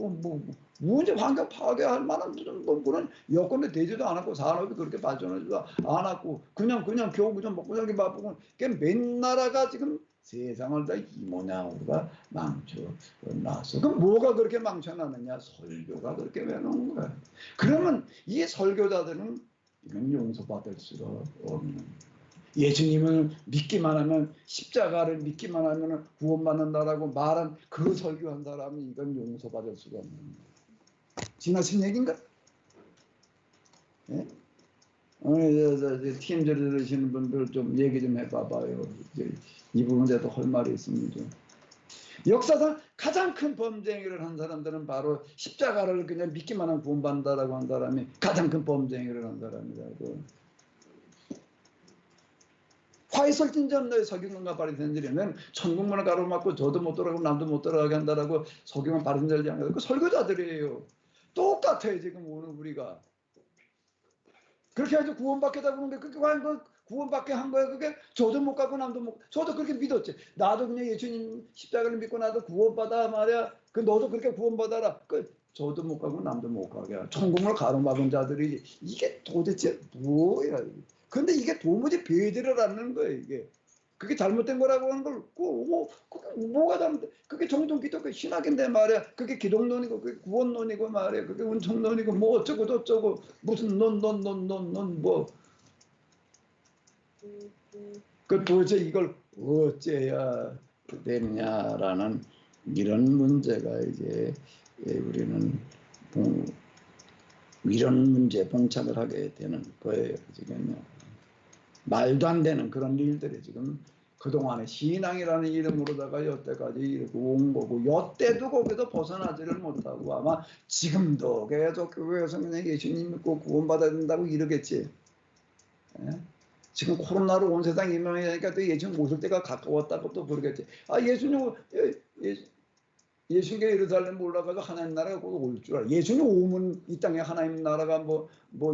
문제 환경 파괴할 만한 무슨 그런 여건이 되지도 않았고 산업이 그렇게 발전하지도 않았고 그냥 겨우 그냥 먹고 살기 바쁘고 몇 나라가 지금 세상을 다 이 모양으로 망쳐놨어. 그럼 뭐가 그렇게 망쳐놨느냐? 설교가 그렇게 해놓은 거야. 그러면 이 설교자들은 이건 용서받을 수가 없는 거야. 예수님을 믿기만 하면 십자가를 믿기만 하면 구원받는다라고 말한 그 설교한 사람이 이건 용서받을 수가 없는 거예요. 지나친 얘기인가? 예? 오늘 팀들 들으시는 분들 좀 얘기 좀 해봐봐요. 이 부분에도 할 말이 있습니다. 역사상 가장 큰 범죄행위를 한 사람들은 바로 십자가를 그냥 믿기만 하면 구원받는다라고 한 사람이 가장 큰 범죄행위를 한 사람이라고. 화이설진전 너의 서기관과 바리새인들이면 천국문을 가로막고 저도 못 들어가고 남도 못 들어가게 한다라고 서기관 바리새인들이 한 거예요. 그 설교자들이에요. 똑같아요 지금 오늘 우리가. 그렇게 해서 구원받겠다고 그러는데 그게 구원받게 한 거예요. 그게 저도 못 가고 남도 못. 저도 그렇게 믿었지. 나도 그냥 예수님 십자가를 믿고 나도 구원받아 말이야. 너도 그렇게 구원받아라. 저도 못 가고 남도 못 가게. 천국을 가로막은 자들이 이게 도대체 뭐야? 근데 이게 도무지 배제를 않는 거예요. 이게 그게 잘못된 거라고 하는 걸 그게 뭐가 잘못돼? 그게 정통 기독교 신학인데 말이야. 그게 기독론이고 그게 구원론이고 말이야. 그게 은총론이고 뭐 어쩌고 저쩌고 무슨 도대체 이걸 어째야 되느냐라는 이런 문제가 이제 우리는 이런 문제에 봉착을 하게 되는 거예요. 지금요. 말도 안 되는 그런 일들이 지금 그동안에 신앙이라는 이름으로다가 여태까지 이렇게 온 거고 여태도 거기서 벗어나지를 못하고 아마 지금도 계속 교회에서 그냥 예수님 믿고 구원받아야 된다고 이러겠지. 예? 지금 코로나로 온 세상 이명이니까 또 예수님 오실 때가 가까웠다고 또 그러겠지. 예수님께 예루살렘 올라가서 하나님 나라가 곧 올 줄 알아. 예수님 오면 이 땅에 하나님 나라가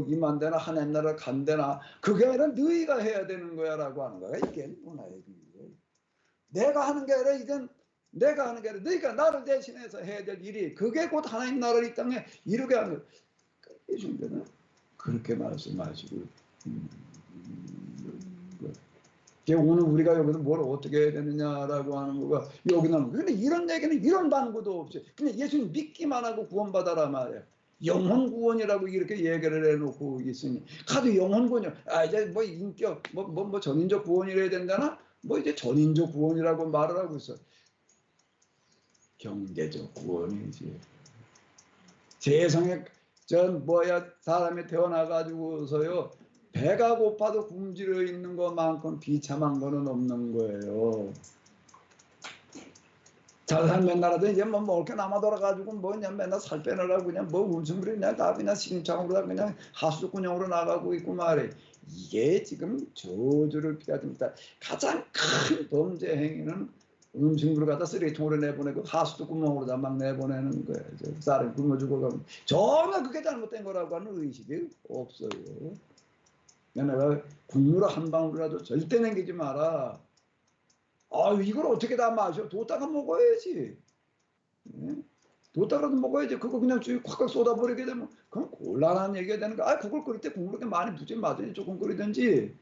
임한대나 하나님 나라가 간대나 그게 아니라 너희가 해야 되는 거야라고 하는 거야. 이게 뭐나 얘기예요. 내가 하는 게 아니라 이건 내가 하는 게 아니라 너희가 나를 대신해서 해야 될 일이 그게 곧 하나님 나라를 이 땅에 이루게 하는 거야. 예수님께서는 그렇게 말씀하시고 오늘 우리가 여기서 뭘 어떻게 해야 되느냐라고 하는 거가 여기 나오는 거예요. 근데 이런 얘기는 이런 반구도 없이 그냥 예수님 믿기만 하고 구원받아라 말이야. 영혼 구원이라고 이렇게 얘기를 해놓고 있으니 가도 영혼 구원이요. 이제 인격 전인적 구원이라 된다나 이제 전인적 구원이라고 말을 하고 있어. 경제적 구원이지. 세상에 사람이 태어나가지고서요. 배가 고파도 굶주려 있는 것만큼 비참한 거는 없는 거예요. 잘 살면 나라도 이제 뭐 먹을 게 남아 돌아가지고 뭐 그냥 맨날 살 빼느라고 그냥 뭐 울증부리 그냥 다 그냥 시궁창으로 다 그냥 하수구녕으로 나가고 있고 말이에요. 이게 지금 저주를 피해야 됩니다. 가장 큰 범죄 행위는 음식물을 갖다 쓰레기통으로 내보내고 하수도 구멍으로 막 내보내는 거예요. 쌀을 굶어 죽어가고 전혀 그게 잘못된 거라고 하는 의식이 없어요. 내가 국물 한 방울이라도 절대 남기지 마라. 이걸 어떻게 다 마셔? 뒀다가 먹어야지. 뒀다가도 먹어야지. 그거 그냥 콱콱 쏟아버리게 되면 그건 곤란한 얘기가 되는 거야. 그걸 끓일 때 국물을 많이 붓지 마든지 조금 끓이든지.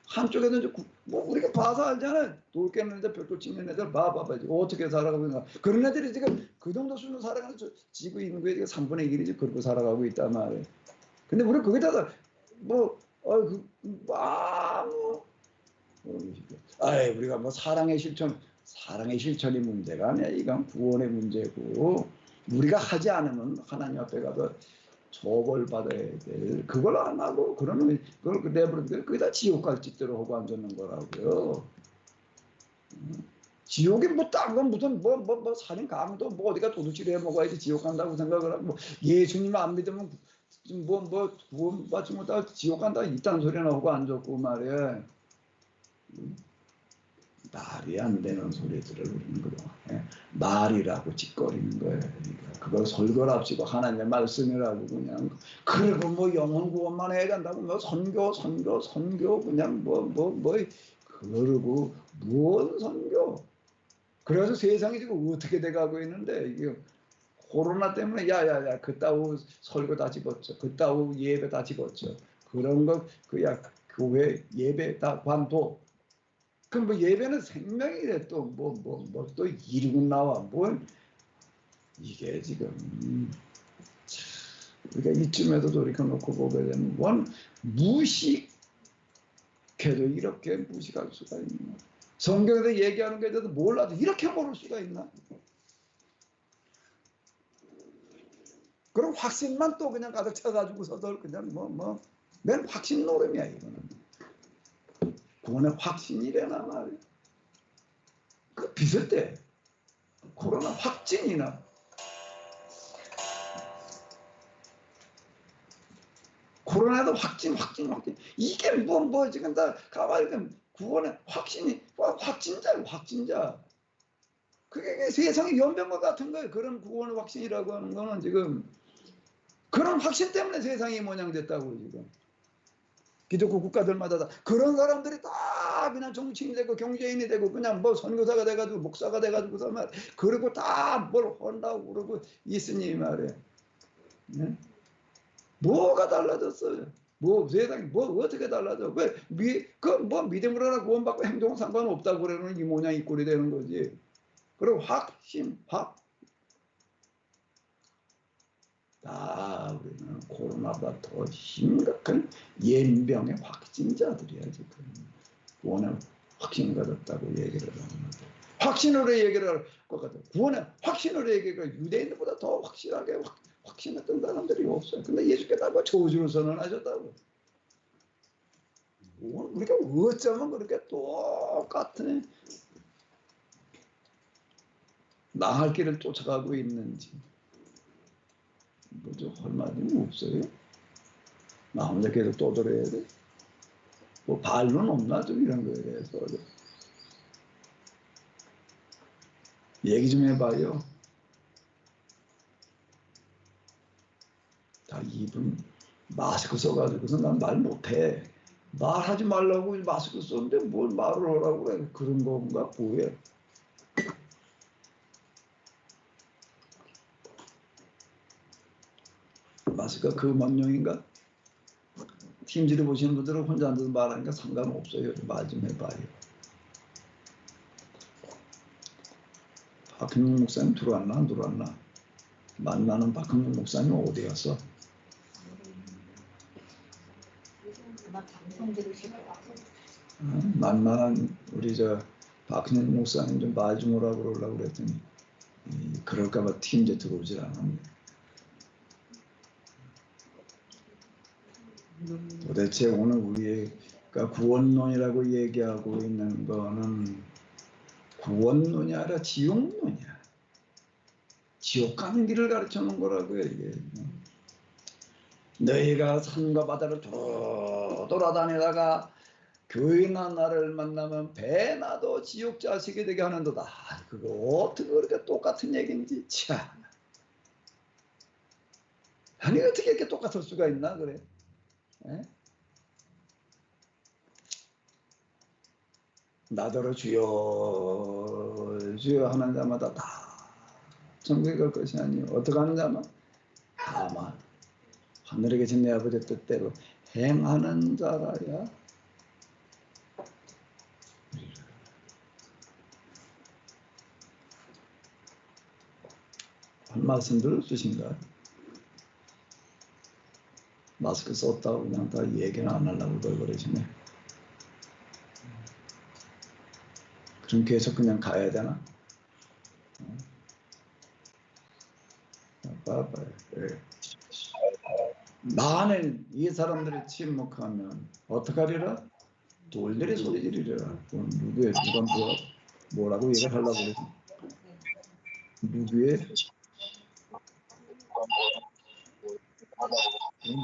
한쪽에는 뭐 우리가 봐서 알잖아. 돌 깨는 애들 벽돌 찍는 애들 봐봐야지. 어떻게 살아가고 있나. 그런 애들이 지금 그 정도 수준 살아가는 지구 인구의 3분의 1이지 그렇게 살아가고 있단 말이에요. 근데 우리 거기다가 우리가 뭐 사랑의 실천이 문제가 아니야. 이건 구원의 문제고 우리가 하지 않으면 하나님 앞에 가서 처벌받아야 될 그걸 안 하고 그러면 그걸 내버리면 거기다 지옥 갈 짓대로 하고 앉았는 거라고요. 지옥이 뭐 딴 건 무슨 뭐 살인 강도 뭐 어디가 도둑질 해 먹어야지 지옥 간다고 생각을 하고 뭐 예수님 안 믿으면 뭐 구원받지 못하고 지옥 간다 이딴 소리나 하고 앉았고 말이야. 말이 안 되는 소리들을 우리는 그동안 말이라고 짓거리는 거예요. 그러니까 그걸 설거랍시고 하나님의 말씀이라고 그냥 그리고 뭐 영혼 구원만 해야 된다고 뭐 선교 그냥 그러고 뭔 선교. 그래서 세상이 지금 어떻게 돼가고 있는데 이게 코로나 때문에 야야야 그따구 설교 다 집었죠. 그따구 예배 다 집었죠. 그런 거 그야 교회 예배 다 관둬. 그럼 뭐 예배는 생명이래 또 또 이루고 나와 뭘 이게 지금 우리가 이쯤에도 돌이켜놓고 보게 되면 원 무식해도 이렇게 무식할 수가 있나. 성경에서 얘기하는 거에 대해서 몰라도 이렇게 모를 수가 있나. 그럼 확신만 또 그냥 가득 차가지고서도 그냥 맨 확신 노름이야 이거는. 구원의 확신이래나 말이야. 그 비슷해. 코로나 확진이나 코로나도 확진 이게 뭐 지금 다 가만히 구원의 확진자 그게 세상의 연병과 같은 거예요. 그런 구원의 확신이라고 하는 거는 지금 그런 확신 때문에 세상이 모양됐다고 지금 기독교 국가들마다 다 그런 사람들이 다 그냥 정치인이 되고 경제인이 되고 그냥 뭐 선교사가 돼가지고 목사가 돼가지고서 말 그리고 다 뭘 한다고 그러고 있으니 말이에요. 네? 뭐가 달라졌어요? 뭐 세상이 뭐 어떻게 달라져? 왜 뭐 믿음으로 하나 구원받고 행동은 상관없다고 그러는 이 모양 이 꼴이 되는 거지. 그리고 우리는 코로나보다 더 심각한 예민병의 확진자들이야 지금. 구원의 확신을 가졌다고 얘기를 하는 거죠. 확신으로 얘기를 할 것 같아요. 구원의 확신으로 얘기가 유대인들보다 더 확실하게 확신했던 사람들이 없어요. 근데 예수께서 뭐 저주를 선언하셨다고. 우리가 어쩌면 그렇게 똑같은 나갈 길을 쫓아가고 있는지 뭐죠? 할 말이 없어요. 나 혼자 계속 떠들어야 돼. 뭐 반론 없나 좀 이런 거에 대해서 얘기 좀 해봐요. 다 입은 마스크 써가지고서 난 말 못해. 말하지 말라고 마스크 썼는데 뭘 말을 하라고 그래. 그런 건가 뭐야. 마스크가 금원용인가? 팀지를 보시는 분들은 혼자 앉아서 말하니까 상관없어요. 말 좀 해봐요. 박형용 목사님 들어왔나 안 들어왔나? 만나는 박형용 목사님 어디 갔어? 만만한 우리 박형용 목사님 좀 말 좀 오라고 그러려고 그랬더니 그럴까봐 팀제 들어오질 않았네. 도대체 오늘 우리가 구원론이라고 얘기하고 있는 거는 구원론이 아니라 지옥론이야. 지옥 가는 길을 가르쳐 놓은 거라고요, 이게. 너희가 산과 바다를 돌아다니다가 교인아 나를 만나면 배나도 지옥 자식이 되게 하는도다. 그거 어떻게 그렇게 똑같은 얘기인지 참. 아니 어떻게 이렇게 똑같을 수가 있나 그래? 에? 나더러 주여 주여 하는 자마다 다 천국에 갈 것이 아니요 어떻게 하는 자만 다만 하늘에 계신 내 아버지 뜻대로 행하는 자라야 한 말씀 들어주신가요? 마스크 썼다고 그냥 다 얘기는 안 하려고 걸거리시네. 그럼 계속 그냥 가야 되나? 많은 이 사람들이 침묵하면 어떡하리라? 돌들이 소리 지르리라. 누구의 누가 뭐라고 얘기를 하려고 그러지? 누구의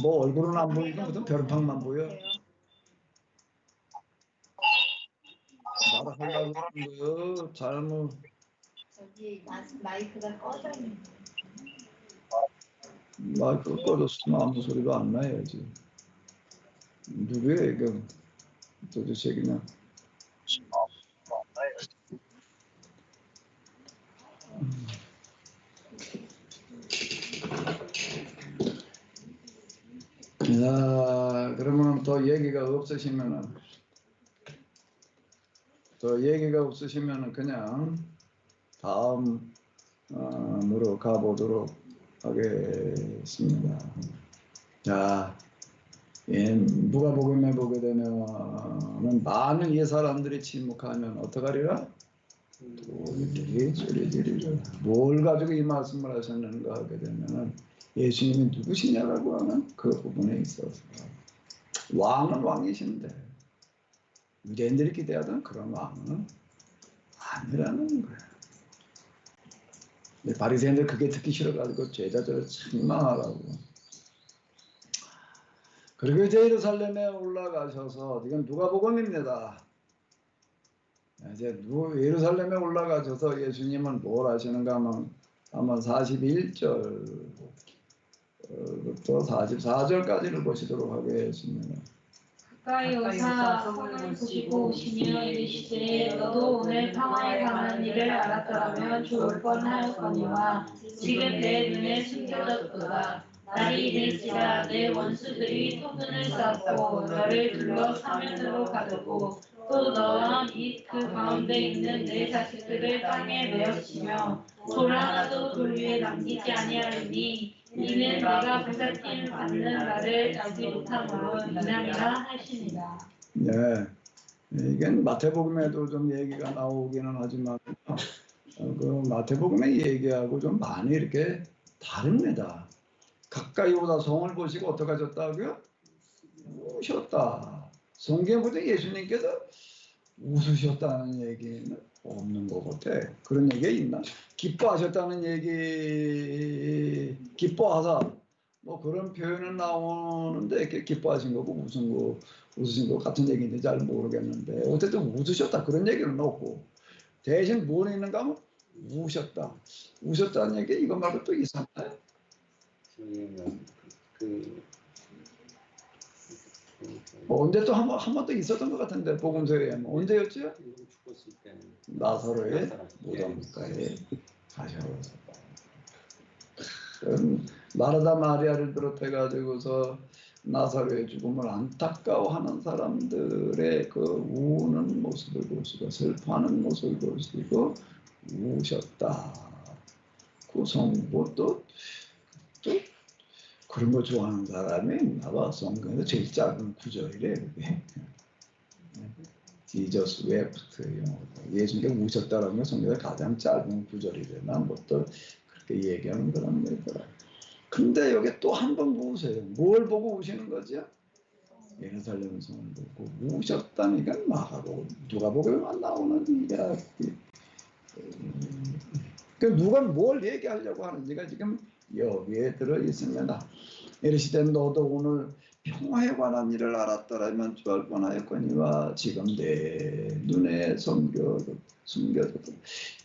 뭐 얼굴은 안 보이고 무슨 별판만 보여? 말하려고 그러는 거요. 잘못. 저기 마이크가 꺼져 있는데. 마이크 꺼졌으면 아무 소리도 안 나야지. 누구의 이거 도대체 그냥. 자, 그러면 더 얘기가 없으시면은 그냥 다음으로 가보도록 하겠습니다. 자, 누가복음에 보게 되면 많은 이 사람들이 침묵하면 어떡하리라? 돌들이 소리 지르리라. 뭘 가지고 이 말씀을 하셨는가 하게 되면 예수님이 누구시냐라고 하는 그 부분에 있어서 왕은 왕이신데 유대인들이 기대하던 그런 왕은 아니라는 거야. 바리새인들 그게 듣기 싫어가지고 제자들을 책망하라고. 그리고 이제 예루살렘에 올라가셔서 이건 누가복음입니다. 이제 예루살렘에 올라가셔서 예수님은 뭘 하시는가 하면 아마 41절부터 44절까지를 보시도록 하겠습니다. 가까이 오사 성을 보시고 오시며 이르시되 너도 오늘 평화에 관한 일을 알았더라면 좋을 뻔하였거니와 지금 내 눈에 숨겨졌도다. 날이 이를지라 내 원수들이 토근을 쌓고 너를 둘러 사면으로 가두고 또 너와 및 그 가운데 있는 내 자식들을 땅에 내어치며 돌 하나도 돌 위에 남기지 아니하리니 이는 내가 보살핌을 받는 날을 알지 못함으로 인함이라 하시니라. 네, 이건 마태복음에도 좀 얘기가 나오기는 하지만 그 마태복음의 얘기하고 좀 많이 이렇게 다릅니다. 가까이 오다 성을 보시고 어떻게 하셨다고요? 우셨다. 성경에 보면 예수님께서 웃으셨다는 얘기는 없는 것 같아. 그런 얘기가 있나? 기뻐하셨다는 얘기, 기뻐하사 뭐 그런 표현은 나오는데 이렇게 기뻐하신 거고 웃으신 거 같은 얘기인지 잘 모르겠는데 어쨌든 웃으셨다 그런 얘기는 없고 대신 뭐 있는가 하면 우셨다는 얘기 이거 말고 또 이상하네. 언제 또 한 번 더 있었던 것 같은데 복음서에 언제였죠? 죽었을 때 나사로의 무덤가에 가셔서 마르다 마리아를 비롯해 가지고서 나사로의 죽음을 안타까워하는 사람들의 그 우는 모습을 보시고 슬퍼하는 모습을 보시고 우셨다. 그 또 그런 거 좋아하는 사람이 있나 봐. 성경에서 제일 짧은 구절이래 그게. Jesus wept. 예수님께 우셨다라는 게 성경에서 가장 짧은 구절이래나 뭐 또 그렇게 얘기하는 그런 거더라. 근데 여기 또 한 번 우세요. 뭘 보고 우시는 거죠? 예루살렘 성을 보고 우셨다니까 누가복음에만 나오는 이야기. 그 누가 뭘 얘기하려고 하는지가 지금 여기에 들어 있습니다. 이르시되 너도 오늘 평화에 관한 일을 알았더라면 주할 뻔하였거니와 지금 내 눈에 숨겨졌다.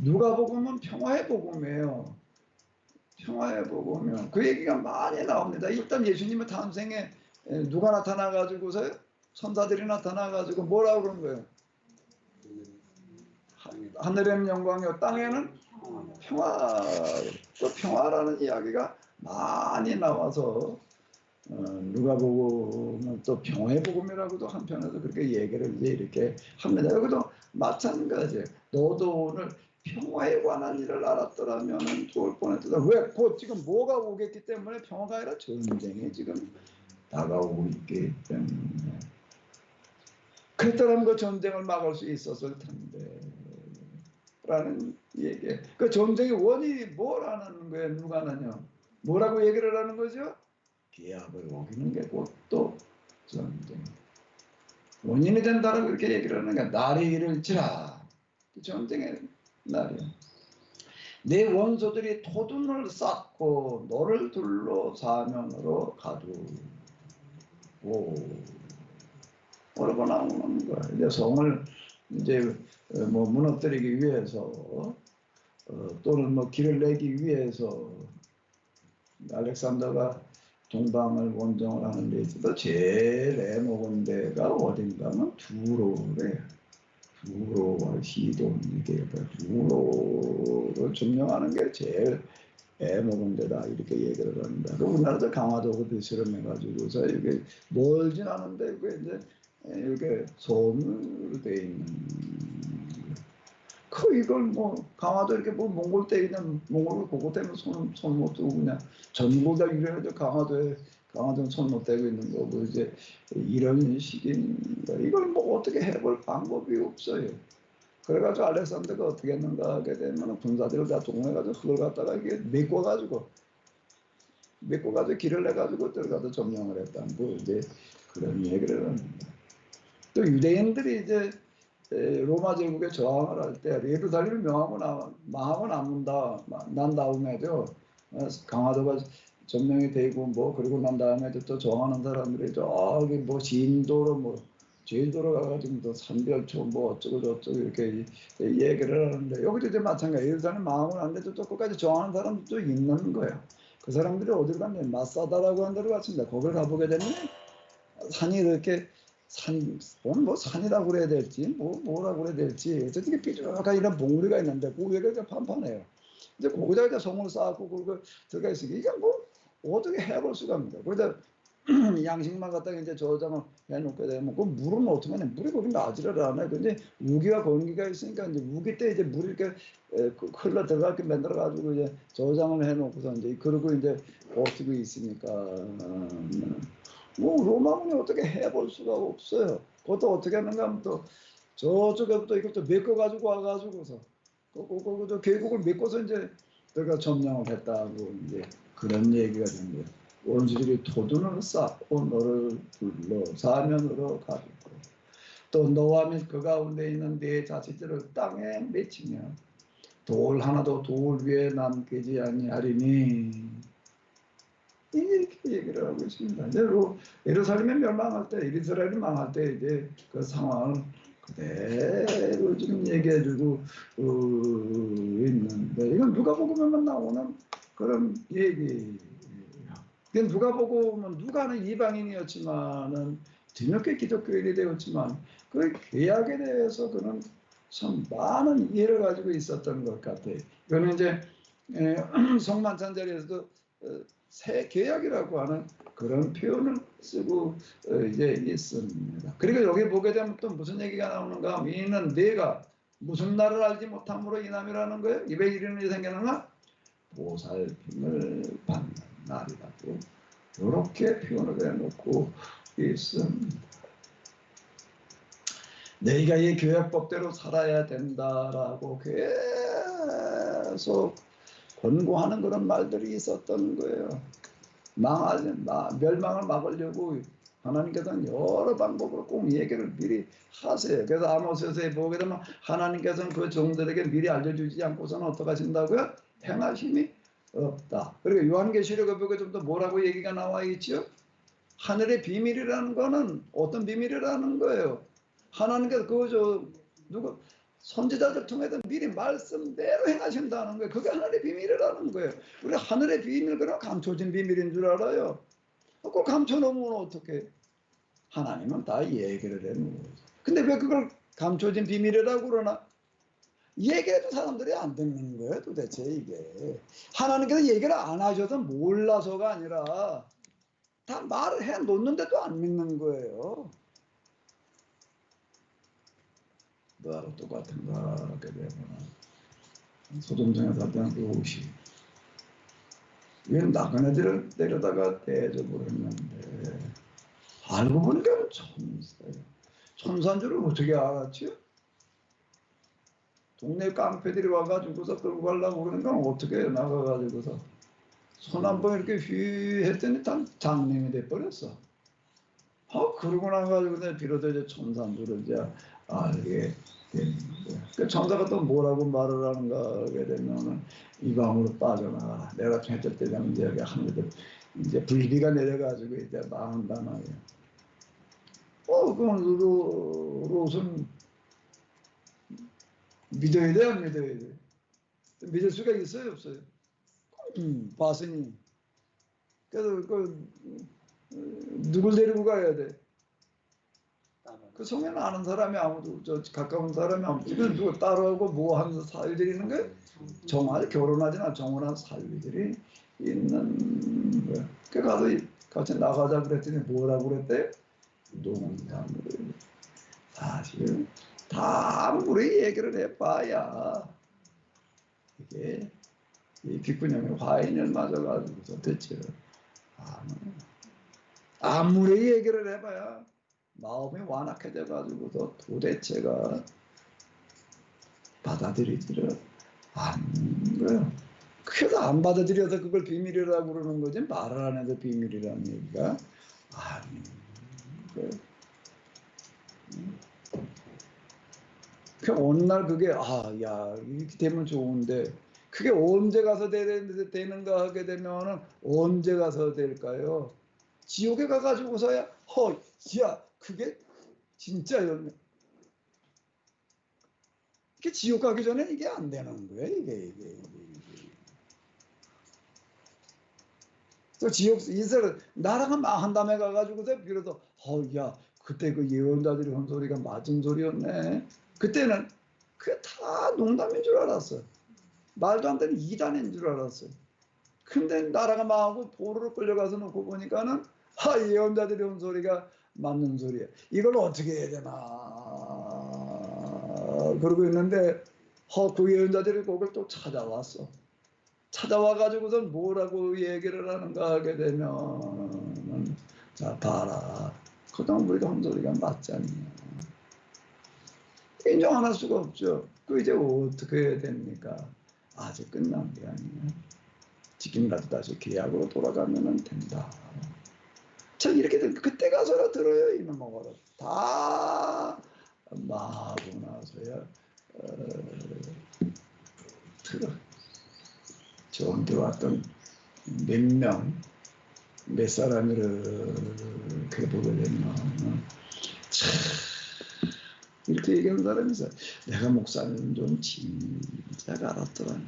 누가복음은 평화의 복음이에요. 평화의 복음이요. 그 얘기가 많이 나옵니다. 일단 예수님의 탄생에 누가 나타나가지고서 천사들이 나타나가지고 뭐라고 그런 거예요? 하늘에는 영광이요 땅에는 평화. 또 평화라는 이야기가 많이 나와서 누가복음은 또 평화의 복음이라고도 한편에서 그렇게 얘기를 이제 이렇게 합니다. 여기도 마찬가지예요. 너도 오늘 평화에 관한 일을 알았더라면 좋을 뻔했다. 왜? 곧 지금 뭐가 오겠기 때문에 평화가 아니라 전쟁이 지금 다가오고 있기 때문에. 그랬더라면 그 전쟁을 막을 수 있었을 텐데 라는 얘기예요. 그 전쟁의 원인이 뭐라는 거예요? 누가는요. 뭐라고 얘기를 하는 거죠? 기약을 어기는 게 곧 또 전쟁. 원인이 된다라고 그렇게 얘기를 하는 거야. 날이 이를지라. 전쟁의 날이야. 내 원소들이 토둔을 쌓고 너를 둘러 사면으로 가두고 오르고 나오는 거야. 이제 성을 이제 뭐 무너뜨리기 위해서 또는 뭐 길을 내기 위해서 알렉산더가 동방을 원정을 하는 데 있어서 제일 애먹은 데가 어딘가면 두로래. 두로와 시돈 이게 두로를 점령하는 게 제일 애먹은 데다 이렇게 얘기를 합니다. 우리나라도 강화도가 비스름 해가지고서 이게 멀진 않은데 이게 이제 이렇게 섬으로 돼 있는. 이걸 뭐 강화도 이렇게 뭐 몽골 때 그냥 몽골을 보고 때문에 손 못 뜨고 그냥 전부 다 이래가지고 강화도는 손 못 대고 있는 거고 이제 이런 식인가. 이걸 뭐 어떻게 해볼 방법이 없어요. 그래가지고 알렉산더가 어떻게 했는가 하게 되면 군사들을 다 동원해가지고 흙을 갖다가 이게 메꿔가지고 길을 내가지고 들어가서 점령을 했다는 거 이제 그런 얘기를 합니다. 또 유대인들이 이제 로마 제국에 저항을 할 때 예루살렘을 망하고 난 다음에도 강화도가 점령이 되고 뭐 그리고 난 다음에도 또 저항하는 사람들이 저기 뭐 진도로 뭐 제주도로 가가지고 또 산별초 뭐 어쩌고 저쩌고 이렇게 얘기를 하는데 여기도 이제 마찬가지. 예루살렘 망하고 난데도 또 끝까지 저항하는 사람들도 있는 거예요. 그 사람들이 어디로 갔냐면 마사다라고 하는 데로 갔습니다. 거기를 가보게 되면 산이 이렇게 뭐 산이라고 그래야 될지 뭐라고 그래야 될지 어떻게 삐죽하게 이런 봉우리가 있는데 그 위가 판판해요. 이제 거기다 이제 성을 쌓고 그거 들어가 있으니까 이게 뭐 어떻게 해볼 수가 없습니다. 거기다 양식만 갖다가 이제 저장을 해놓게 되면 그 물은 어떻게 하냐. 물이 거기 나지를 않아요. 근데 우기와 건기가 있으니까 이제 우기 때 이제 물이 이렇게 흘러 들어가게 만들어 가지고 이제 저장을 해놓고서 이제 그러고 이제 버티고 있으니까 뭐 로마군이 어떻게 해볼 수가 없어요. 그것도 어떻게 하는가 하면 또 저쪽에부터 이것도 메꿔 가지고 와가지고서 그 계곡을 메꿔서 이제 내가 점령을 했다고 이제 그런 얘기가 된 거예요. 원수들이 토둔을 쌓고 너를 둘러 사면으로 가두고 또 너와 및 그 가운데 있는 네 자식들을 땅에 맺히며 돌 하나도 돌 위에 남기지 아니하리니 이렇게 얘기를 하고 있습니다. 이제 예루살렘이 멸망할 때, 이스라엘이 망할 때 이제 그 상황을 그대로 지금 얘기해주고 있는데 이건 누가복음에만 나오는 그런 얘기예요. 누가복음은 누가는 이방인이었지만은 뒤늦게 기독교인이 되었지만 그 계약에 대해서 그는 참 많은 이해를 가지고 있었던 것 같아요. 이거는 이제 성만찬자리에서도 새 계약이라고 하는 그런 표현을 쓰고 이제 있습니다. 그리고 여기 보게 되면 또 무슨 얘기가 나오는가 하면 이는 네가 무슨 날을 알지 못함으로 인함이라는 거예요. 입에 이르는 일이 생겨나나 보살핌을 받는 날이라고 이렇게 표현을 해놓고 있습니다. 너희가 이 교회법대로 살아야 된다라고 계속 권고하는 그런 말들이 있었던 거예요. 멸망을 막으려고 하나님께서는 여러 방법으로 꼭 얘기를 미리 하세요. 그래서 아모스서에 보게 되면 하나님께서는 그 종들에게 미리 알려주지 않고서는 어떻게 하신다고요? 행하심이 없다. 그리고 요한계시록에 보게 좀 더 뭐라고 얘기가 나와 있죠? 하늘의 비밀이라는 거는 어떤 비밀이라는 거예요? 하나님께서 누구 선지자들 통해서 미리 말씀대로 행하신다는 거예요. 그게 하늘의 비밀이라는 거예요. 우리 하늘의 비밀 그럼 감춰진 비밀인 줄 알아요. 그걸 감춰놓으면 어떡해? 하나님은 다 얘기를 해놓은 거죠. 근데 왜 그걸 감춰진 비밀이라고 그러나? 얘기해도 사람들이 안 듣는 거예요, 도대체 이게. 하나님께서 얘기를 안 하셔서 몰라서가 아니라 다 말을 해 놓는데도 안 믿는 거예요. 너하고 똑같은가 하게 되면 소돔성에 살던 그 옷이 왜 나그네들을 데려다가 대접을 했는데 알고 보니까 천사예요. 천사인 줄을 어떻게 알았지? 동네 깡패들이 와가지고서 끌고 가려고 그러니까 어떻게 나가가지고서 손 한 번 이렇게 휘 했더니 다 장님이 돼버렸어. 그러고 나가지고 비로소 이제 천사인 줄을 이제 알게 되는 거야. 그 천사가 또 뭐라고 말을 하는가 하게 되면은 이 방으로 빠져나가라. 내가 해뜰 때 되면 이제 여기 하늘에 이제 불비가 내려가지고 이제 망한다 말이야. 그건 롯은 믿어야 돼, 안 믿어야 돼? 믿을 수가 있어요, 없어요? 봤으니. 그래서 누굴 데리고 가야 돼? 그 성에는 아는 사람이 아무도, 가까운 사람이 아무도, 누구 따로하고 뭐 하면서 사위들이 있는 거야? 결혼하진 않아. 정혼한 사위들이 있는 거야. 그 가서 같이 나가자 그랬더니 뭐라고 그랬대? 농담으로. 사실 다 아무리 얘기를 해봐야 이게 이 귓구녕에 화인을 맞아가지고서 대체 아무리 얘기를 해봐야 마음이 완악해져가지고서 도대체가 받아들이지를 않는 거예요. 그래서 안 받아들여서 그걸 비밀이라고 그러는 거지 말을 안 해도 비밀이라는 얘기가 아닌 거예요. 그 어느 날 그게 야 이렇게 되면 좋은데 그게 언제 가서 되는가 하게 되면은 언제 가서 될까요? 지옥에 가가지고서야 야 그게 진짜였네. 이게 지옥 가기 전에 이게 안 되는 거예요. 이게. 또 지옥 이스라엘 나라가 망한 다음에 가가지고서 비로소 야 그때 그 예언자들이 한 소리가 맞은 소리였네. 그때는 그게 다 농담인 줄 알았어요. 말도 안 되는 이단인 줄 알았어요. 근데 나라가 망하고 포로로 끌려가서 놓고 보니까는 예언자들이 한 소리가 맞는 소리야. 이걸 어떻게 해야 되나 그러고 있는데 그 예언자들이 그걸 또 찾아왔어. 찾아와가지고선 뭐라고 얘기를 하는가 하게 되면 자 봐라. 그동안 우리가 한 소리가 맞지 않냐. 인정 안 할 수가 없죠. 그 이제 어떻게 해야 됩니까? 아직 끝난 게 아니에요. 지금이라도 다시 계약으로 돌아가면 된다. 참 이렇게 된 그때 가서라 들어요. 이놈 먹어라. 다 마하고 나서야 들어. 저한테 왔던 몇 사람을 이렇게 보게 되면 참 이렇게 얘기하는 사람이 있어요. 내가 목사님 좀 진작 알았더라면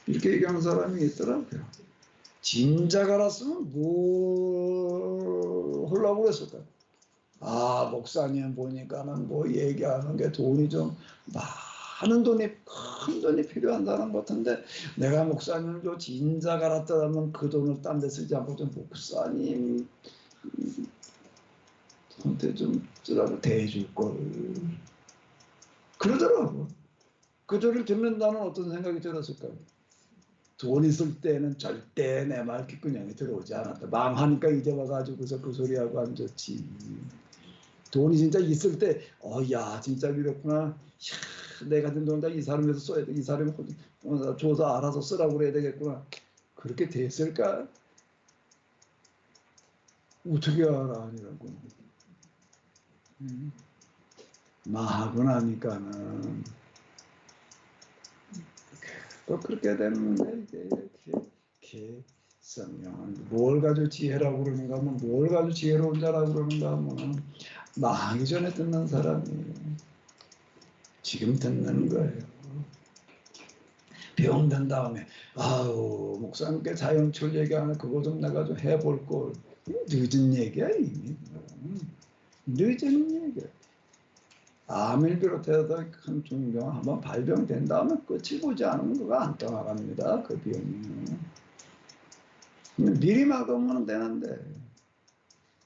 이렇게 얘기하는 사람이 있더라고요. 진작 알았으면 뭘 하려고 그랬을까요? 목사님 보니까는 뭐 얘기하는 게 돈이 좀 많은 큰 돈이 필요한 사람 같은데 내가 목사님을 좀 진작 알았더라면 그 돈을 딴 데 쓰지 않고 좀 목사님 한테 좀 쓰라고 대줄 걸 그러더라고. 그 소리를 듣는 나는 어떤 생각이 들었을까요? 돈 있을 때는 절대 내 말 귓구녕에 들어오지 않았다. 망하니까 이제 와가지고서 그 소리하고 앉았지. 돈이 진짜 있을 때, 야, 진짜 그렇구나. 내가 든 돈 다 이 사람에서 써야 돼. 이 사람이 줘서 알아서 쓰라고 그래야 되겠구나. 그렇게 됐을까? 어떻게 알아 아니라고. 마하고 나니까는 또 그렇게 되면 이게 이렇게 성령 뭘 가지고 지혜라고 그러는가 하면 뭘 가지고 지혜로운 자라고 그러는가 하면 망하기 전에 듣는 사람이 지금 듣는 거예요. 병든 다음에 아우 목사님께 자연출 얘기하는 그거 좀 내가 좀 해볼 걸. 늦은 얘기야 이미. 늦은 얘기야. 암을 비롯해서 큰 중병 한번 발병된 다음에 끝을 보지 않으면 그거 안 떠나갑니다. 그 병이. 미리 막으면 되는데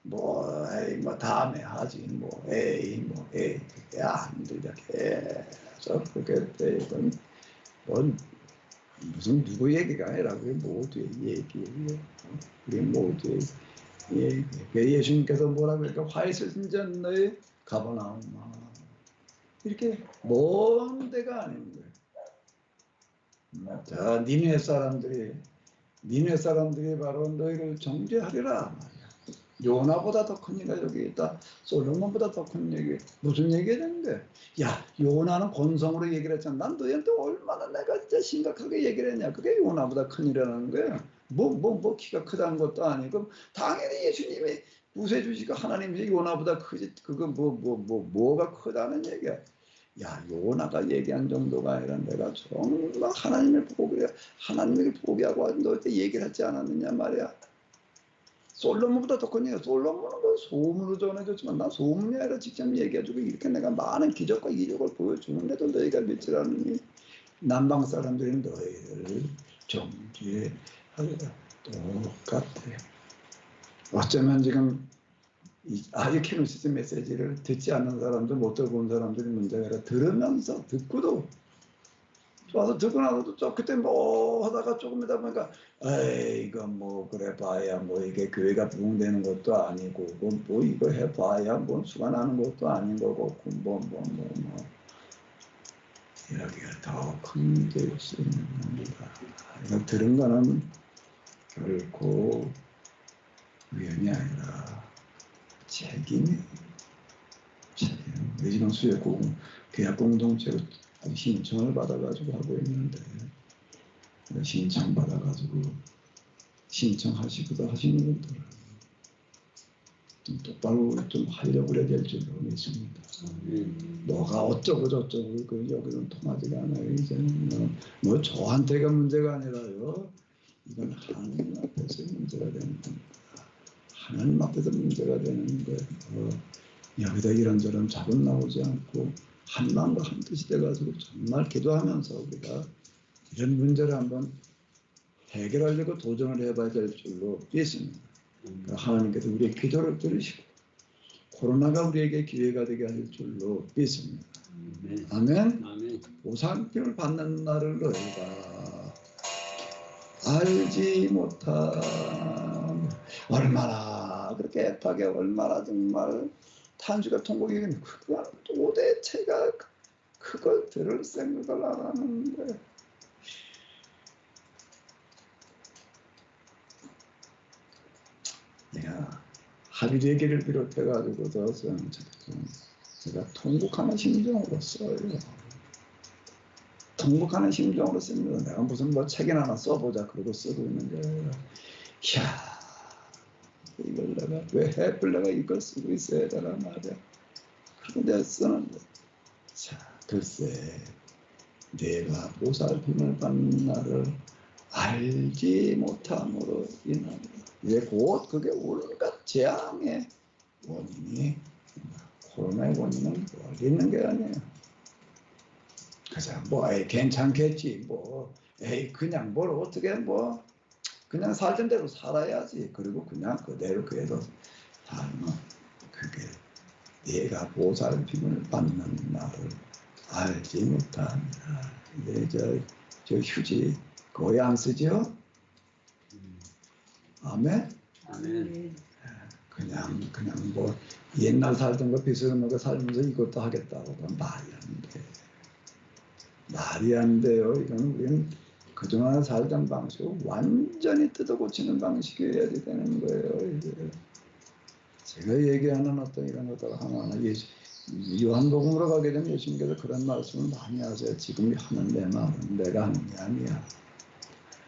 뭐 에이 뭐 다음에 하지 뭐 에이 안 되자 계속 그렇게 되건 뭔 무슨 누구 얘기가 아니라 그게 모두의 얘기예요. 그게 모두의 얘기. 예수님께서 뭐라 그럴까 화해를 진전 너희 가버나움아 이렇게 먼 데가 아닌 거예요. 자 니네 사람들이 바로 너희를 정죄하리라 말이야. 요나보다 더 큰 얘기가 여기 있다. 솔로몬보다 더 큰 얘기. 무슨 얘기가 되는데? 야 요나는 건성으로 얘기를 했잖아. 난 너희한테 얼마나 내가 진짜 심각하게 얘기를 했냐. 그게 요나보다 큰 일이라는 거야. 뭐 키가 크다는 것도 아니고 당연히 예수님이 구세주시가 하나님이 요나보다 크지. 그거 뭐가 크다는 얘기야. 야 요나가 얘기한 정도가 아니라 내가 정말 하나님을 포기하고 너한테 얘기를 하지 않았느냐 말이야. 솔로몬보다 더 큰 얘기야. 솔로몬은 그 소문으로 전해줬지만 난 소문이 아니라 직접 얘기해주고 이렇게 내가 많은 기적과 이적을 보여주는데도 너희가 믿질 않으니 남방 사람들이 너희를 정죄하리라. 똑같아. 어쩌면 지금 아직 케노시스 메시지를 듣지 않는 사람들 못 들어본 사람들이 문제가 아니라 들으면서 듣고도 와서 듣고 나서도 그때 뭐 하다가 조금 있다 보니까 에이 이거 뭐 그래 봐야 뭐 이게 교회가 부흥되는 것도 아니고 뭐 이거 해봐야 뭐 수가 나는 것도 아닌 거고 뭐 여기가 더 큰 문제일 수 있는 겁니다. 이거 들은 거는 결코 우연이 아니라 책임이에요. 지금 수요 계약 공동체로 신청을 받아가지고 하고 있는데 신청 받아가지고 신청하시기도 하시는 분들은 좀 똑바로 좀 하려고 그래야 될 줄로 믿습니다. 뭐가 어쩌고 저쩌고 그 여기는 통하지가 않아요. 이제는 뭐 저한테가 문제가 아니라요. 이건 하나님 앞에서 문제가 되는 겁니다. 하나님 앞에서 문제가 되는 거예요. 여기다 이런저런 잡음 나오지 않고 한 마음과 한 뜻이 돼가지고 정말 기도하면서 우리가 이런 문제를 한번 해결하려고 도전을 해봐야 될 줄로 믿습니다. 하나님께서 우리의 기도를 들으시고 코로나가 우리에게 기회가 되게 하실 줄로 믿습니다. 아멘. 보살핌을 받는 날을 너희가 알지 못한 얼마나 그렇게 애타게 얼마나 정말 탄주가 통곡이겠는데 그건 도대체가 그걸 들을 생각을 안 하는데 내가 하비리 얘기를 비롯해가지고 제가 통곡하는 심정으로 써요. 통곡하는 심정으로 씁니다. 내가 무슨 뭐 책이나 하나 써보자 그러고 쓰고 있는 거예요. 이야 이걸 내가 왜 해플 내가 이걸 쓰고 있어야 되나 말이야. 그런데 쓰는데 자 글쎄 내가 보살핌을 받는 날을 알지 못함으로 인하여 이제 곧 그게 온갖 재앙의 원인이 코로나의 원인은 멀리 있는 게 아니에요. 그래서 뭐 에이 괜찮겠지 뭐 에이 그냥 뭘 어떻게 뭐 그냥 살던 대로 살아야지. 그리고 그냥 그대로 그래도 살면 그게 내가 보살핌을 받는 날을 알지 못하니라. 이제 저 휴지 거의 안 쓰죠? 아멘? 그냥 뭐 옛날 살던 거 비슷한 거 살면서 이것도 하겠다고 말이 안 돼. 말이 안 돼요. 이건 우리는 그동안 살던 방식을 완전히 뜯어고치는 방식이어야 되는 거예요. 이제. 제가 얘기하는 어떤 이런 것들 하나하나 요한복음으로 가게 되면 예수님께서 그런 말씀을 많이 하세요. 지금 하는 내 말은 내가 하는 게 아니야.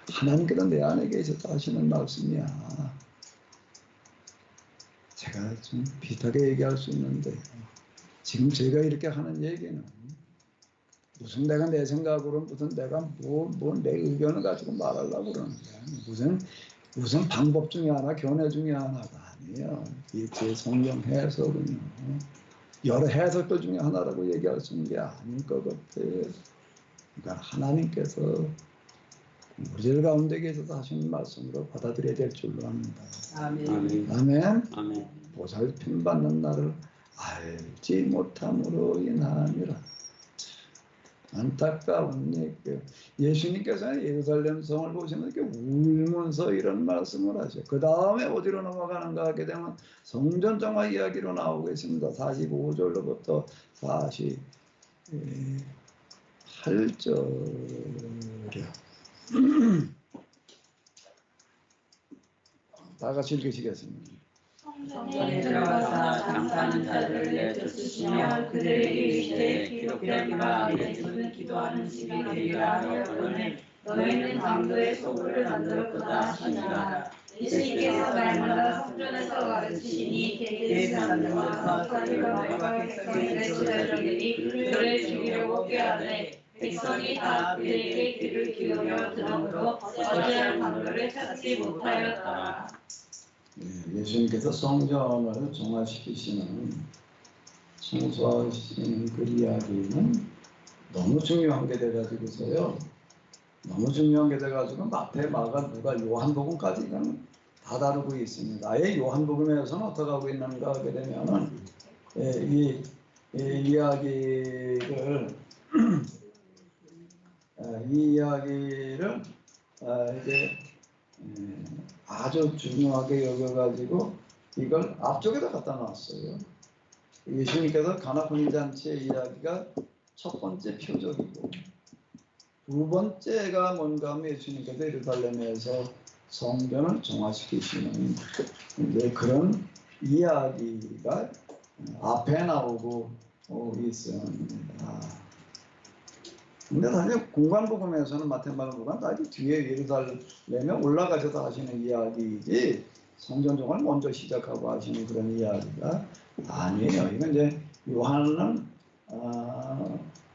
하나님께서 내 안에 계셨다 하시는 말씀이야. 제가 좀 비슷하게 얘기할 수 있는데 지금 제가 이렇게 하는 얘기는 무슨 내가 내 생각으로 무슨 내가 내 의견을 가지고 말하려고 그러는 거야. 무슨 방법 중에 하나, 견해 중에 하나가 아니에요. 이 제 성경 해석은요. 여러 해석들 중에 하나라고 얘기할 수 있는 게 아닐 것 같아요. 그러니까 하나님께서 우리들 가운데 계셔서 하시는 말씀으로 받아들여야 될 줄로 압니다. 아멘. 아멘. 아멘. 보살핌 받는 나를 알지 못함으로 인하니라. 안타까운 얘기예요. 예수님께서는 예루살렘 성을 보시면 이렇게 울면서 이런 말씀을 하셔요. 그 다음에 어디로 넘어가는가 하게 되면 성전 정화 이야기로 나오고 있습니다. 45절로부터 48절이요. 다 같이 읽으시겠습니다. 성전에 들어가사 장사하는 자들을 내쫓으시며 그들에게 이르시되 기록된 바 내 집은 기도하는 집이 되리라 하였거늘 너희는 강도의 소굴을 만들었도다 하시니라. 예수님께서 날마다 성전에서 가르치시니 개들 사람들과 서리관과 백성의 제사장들이 그를 죽이려고 꾀하되 백성이 다 그에게 귀를 기울여 들어도 어찌할 방도를 찾지 못하였더라. 예수님께서 성전을 정화시키시는 청소하시는 그 이야기는 너무 중요한 게 돼가지고서요. 너무 중요한 게 돼가지고 마태, 마가, 누가, 요한복음까지 이건 다 다루고 있습니다. 아예 요한복음에서는 어떻게 하고 있는가 하게 되면은 이 이야기를 이 이야기를 이제 아주 중요하게 여겨가지고 이걸 앞쪽에다 갖다 놨어요. 예수님께서 가나 혼인잔치의 이야기가 첫 번째 표적이고 두 번째가 뭔가 하면 예수님께서 예루살렘에서 성전을 정화시키시는 그런 이야기가 앞에 나오고 있습니다. 근데 사실 공간복음에서는 마태마가복음은 다 뒤에 예루살렘에 올라가셔서 하시는 이야기이지 성전 정화를 먼저 시작하고 하시는 그런 이야기가 아니에요. 이건 이제 요한은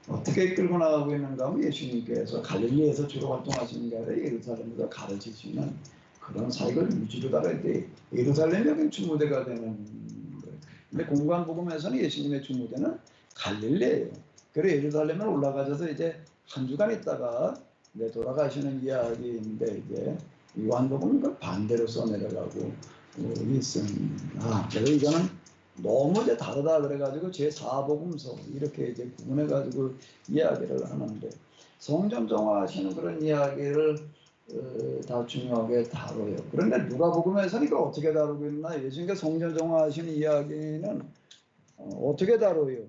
어떻게 끌고 나가고 있는가 하면 예수님께서 갈릴리에서 주로 활동하시는 게 아니라 예루살렘에서 가르치시는 그런 사역을 유지로다가 이제 예루살렘이 여기 주무대가 되는 거예요. 근데 공간복음에서는 예수님의 주무대는 갈릴리예요. 그래서 예루살렘에 올라가셔서 이제 한 주간 있다가 이제 돌아가시는 이야기인데 이제 요한복음은 그 반대로 써내려가고 있습니다. 그래서 이거는 너무 이제 다르다 그래가지고 제4복음서 이렇게 이제 구분해가지고 이야기를 하는데 성전 정화하시는 그런 이야기를 다 중요하게 다뤄요. 그런데 누가복음에서는 이걸 어떻게 다루고 있나? 예수님께서 성전 정화하시는 이야기는 어떻게 다뤄요?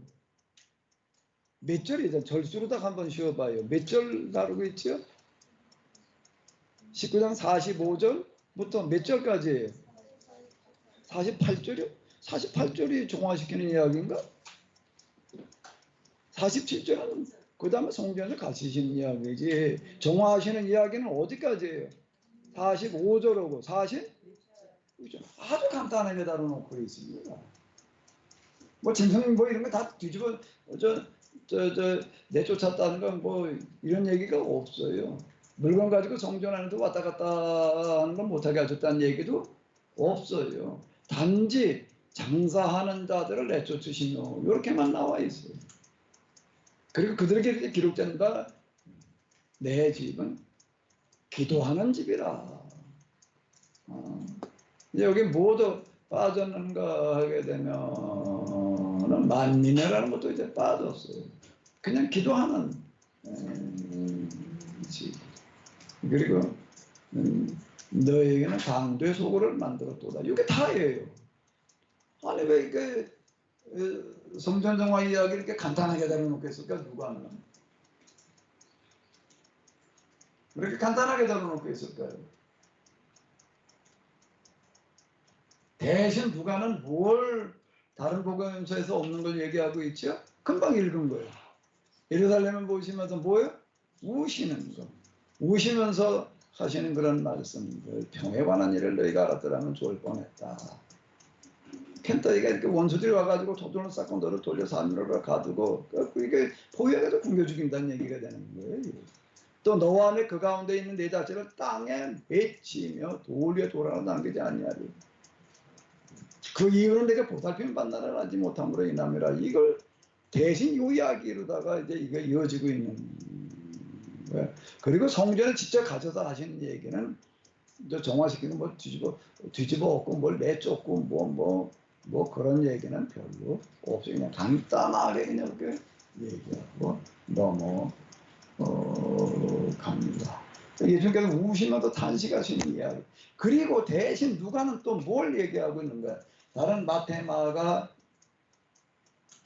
몇 절이죠? 절수로 딱 한번 쉬어봐요. 몇 절 다루고 있죠? 19장 45절부터 몇 절까지예요? 48절이요? 48절이 정화시키는 이야기인가? 47절은 그 다음에 성전을 가시시는 이야기지 정화하시는 이야기는 어디까지예요? 45절하고 40? 아주 간단하게 다뤄놓고 있습니다. 뭐 짐승 뭐 이런 거 다 뒤집어 내쫓았다는 건 뭐 이런 얘기가 없어요. 물건 가지고 성전 안에도 왔다 갔다 하는 건 못하게 하셨다는 얘기도 없어요. 단지 장사하는 자들을 내쫓으시노 이렇게만 나와 있어요. 그리고 그들에게 기록된 바 내 집은 기도하는 집이라. 여기 모두 빠졌는가 하게 되면 만민이라는 것도 이제 빠졌어요. 그냥 기도하는 집. 그리고 너에게는 강도의 소굴을 만들었도다. 이게 다예요. 아니 왜 이렇게 성전 정화 이야기를 이렇게 간단하게 다뤄놓겠을까? 누가 하나? 왜 이렇게 간단하게 다뤄놓고 있을까요? 대신 누가는 뭘 다른 복음서에서 없는 걸 얘기하고 있죠? 금방 읽은 거예요. 예루살렘을 보시면서 뭐예요? 우시는 거. 우시면서 하시는 그런 말씀들. 평에 관한 일을 너희가 알았더라면 좋을 뻔했다. 켄터리가 이렇게 원수들이 와가지고 도둑을 쌓고 너를 돌려서 하늘로 가두고 이게 포위하게도 굶겨 죽인다는 얘기가 되는 거예요. 또 너와 내 그 가운데 있는 내 자체를 땅에 맺히며 돌 위에 돌아가 남기지 아니하리. 그 이유는 내가 보살핌 받나를 알지 못함으로 인함이라. 이걸 대신 이 이야기로다가 이제 이거 이어지고 있는 거예요. 그리고 성전에 직접 가져다 하시는 얘기는 이제 정화시키는 뭐 뒤집어 엎고 뭘 내쫓고 뭐 그런 얘기는 별로 없어요. 그냥 간단하게 그냥 이렇게 얘기하고 갑니다. 예수님께서 우시면서 탄식하시는 이야기. 그리고 대신 누가는 또 뭘 얘기하고 있는 거야? 다른 마태, 마가,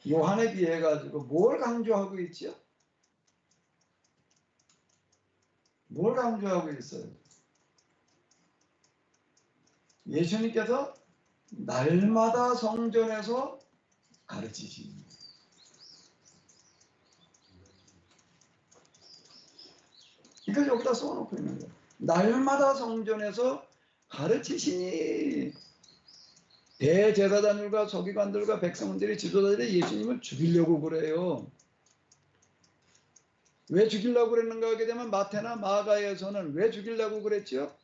요한에 비해 가지고 뭘 강조하고 있죠? 뭘 강조하고 있어요? 예수님께서 날마다 성전에서 가르치십니다. 이걸 여기다 써놓고 있는 거예요. 날마다 성전에서 가르치시니 대제사장들과 서기관들과 백성들이 지도자들이 예수님을 죽이려고 그래요. 왜 죽이려고 그랬는가 하게 되면 마태나 마가에서는 왜 죽이려고 그랬죠?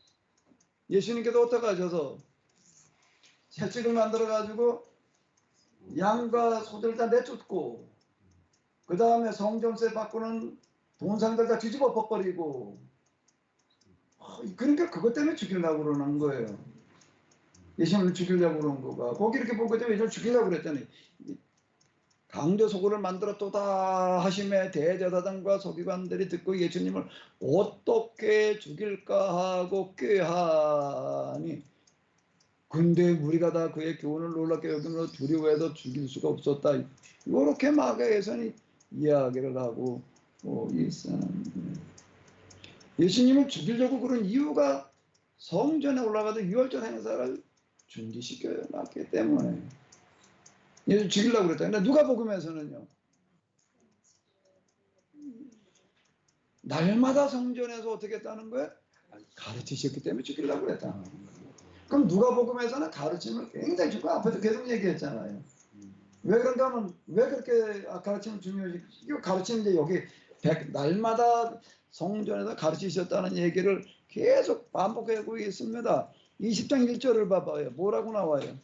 예수님께서 어떻게 하셔서 채찍을 만들어 가지고 양과 소들을 다 내쫓고 그 다음에 성전세 바꾸는 동상들 다 뒤집어 엎어버리고 그러니까 그것 때문에 죽이려고 그러는 거예요. 예수님을 죽이려고 그런 거가 거기 이렇게 보고 예수님을 죽이려고 그랬더니 강조 소굴을 만들었도다 하심에 대제사장과 서기관들이 듣고 예수님을 어떻게 죽일까 하고 꾀하니 근데 우리가 다 그의 교훈을 놀랍게 여기므로 두려워해서 죽일 수가 없었다. 이렇게 마가에서는 이야기를 하고 있었는데 예수님을 죽이려고 그런 이유가 성전에 올라가서 유월절 행사를 중지시켜 놨기 때문에 예수 죽이려고 그랬다. 근데 누가복음에서는요. 날마다 성전에서 어떻게 했다는 거예요? 가르치셨기 때문에 죽이려고 그랬다는 거예요. 그럼 누가복음에서는 가르침을 굉장히 주고 앞에서 계속 얘기했잖아요. 왜 그런가 하면 왜 그렇게 가르침을 중요시? 이거 가르치는 이제 여기 날마다 성전에서 가르치셨다는 얘기를 계속 반복하고 있습니다. 20장 1절을 봐봐요. 뭐라고 나와요?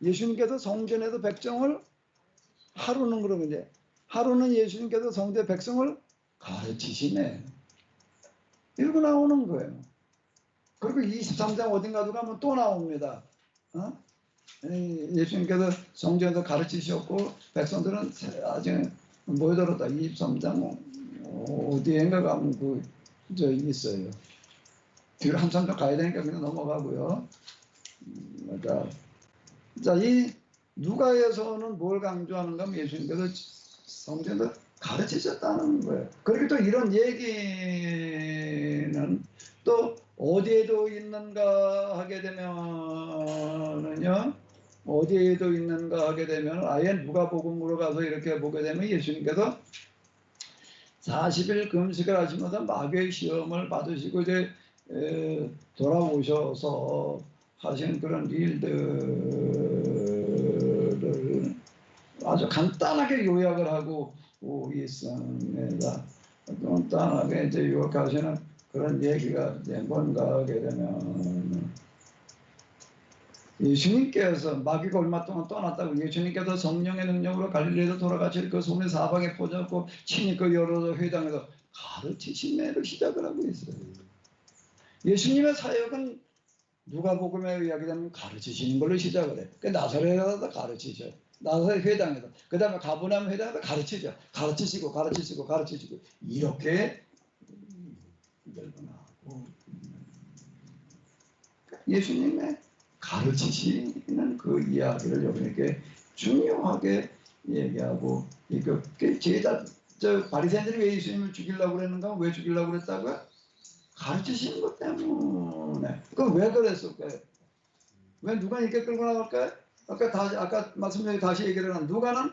예수님께서 성전에서 백성을 하루는 그러면 이제 하루는 예수님께서 성전 백성을 가르치시네. 이러고 나오는 거예요. 그리고 23장 어딘가도 가면 또 나옵니다. 예수님께서 성전에서 가르치셨고 백성들은 아직 모여들었다. 23장 어디엔가 가면 있어요. 뒤로 한참 더 가야 되니까 그냥 넘어가고요. 자, 이 누가에서는 뭘 강조하는가 하면 예수님께서 성전에서 가르치셨다는 거예요. 그리고 또 이런 얘기는 또 어디에도 있는가 하게 되면은요, 어디에도 있는가 하게 되면 아예 누가복음으로 가서 이렇게 보게 되면 예수님께서 40일 금식을 하시면서 마귀의 시험을 받으시고 이제 돌아오셔서 하신 그런 일들을 아주 간단하게 요약을 하고 있습니다. 간단하게 이제 요약하시는 그런 얘기가 이제 뭔가 하게 되면 예수님께서 마귀가 얼마 동안 떠났다고 예수님께서 성령의 능력으로 갈릴리에서 돌아가실 그 소문이 사방에 퍼졌고 친히 그 여러 회당에서 가르치심을 시작을 하고 있어요. 예수님의 사역은 누가복음에 의하게 되면 가르치시는 걸로 시작을 해요. 나사렛에서 가르치죠. 나사렛 회당에서. 그 다음에 가버나움 회당에서 가르치죠. 가르치시고 이렇게 늘어나고 예수님의 가르치시는 그 이야기를 여기 이렇게 중요하게 얘기하고 바리새인들이 왜 예수님을 죽이려고 그랬는가? 왜 죽이려고 그랬다고요? 가르치시는 것 때문에. 그럼 왜 그랬을까요? 왜 누가 이렇게 끌고 나갈까요? 아까 말씀드린 다시 얘기를 한 누가는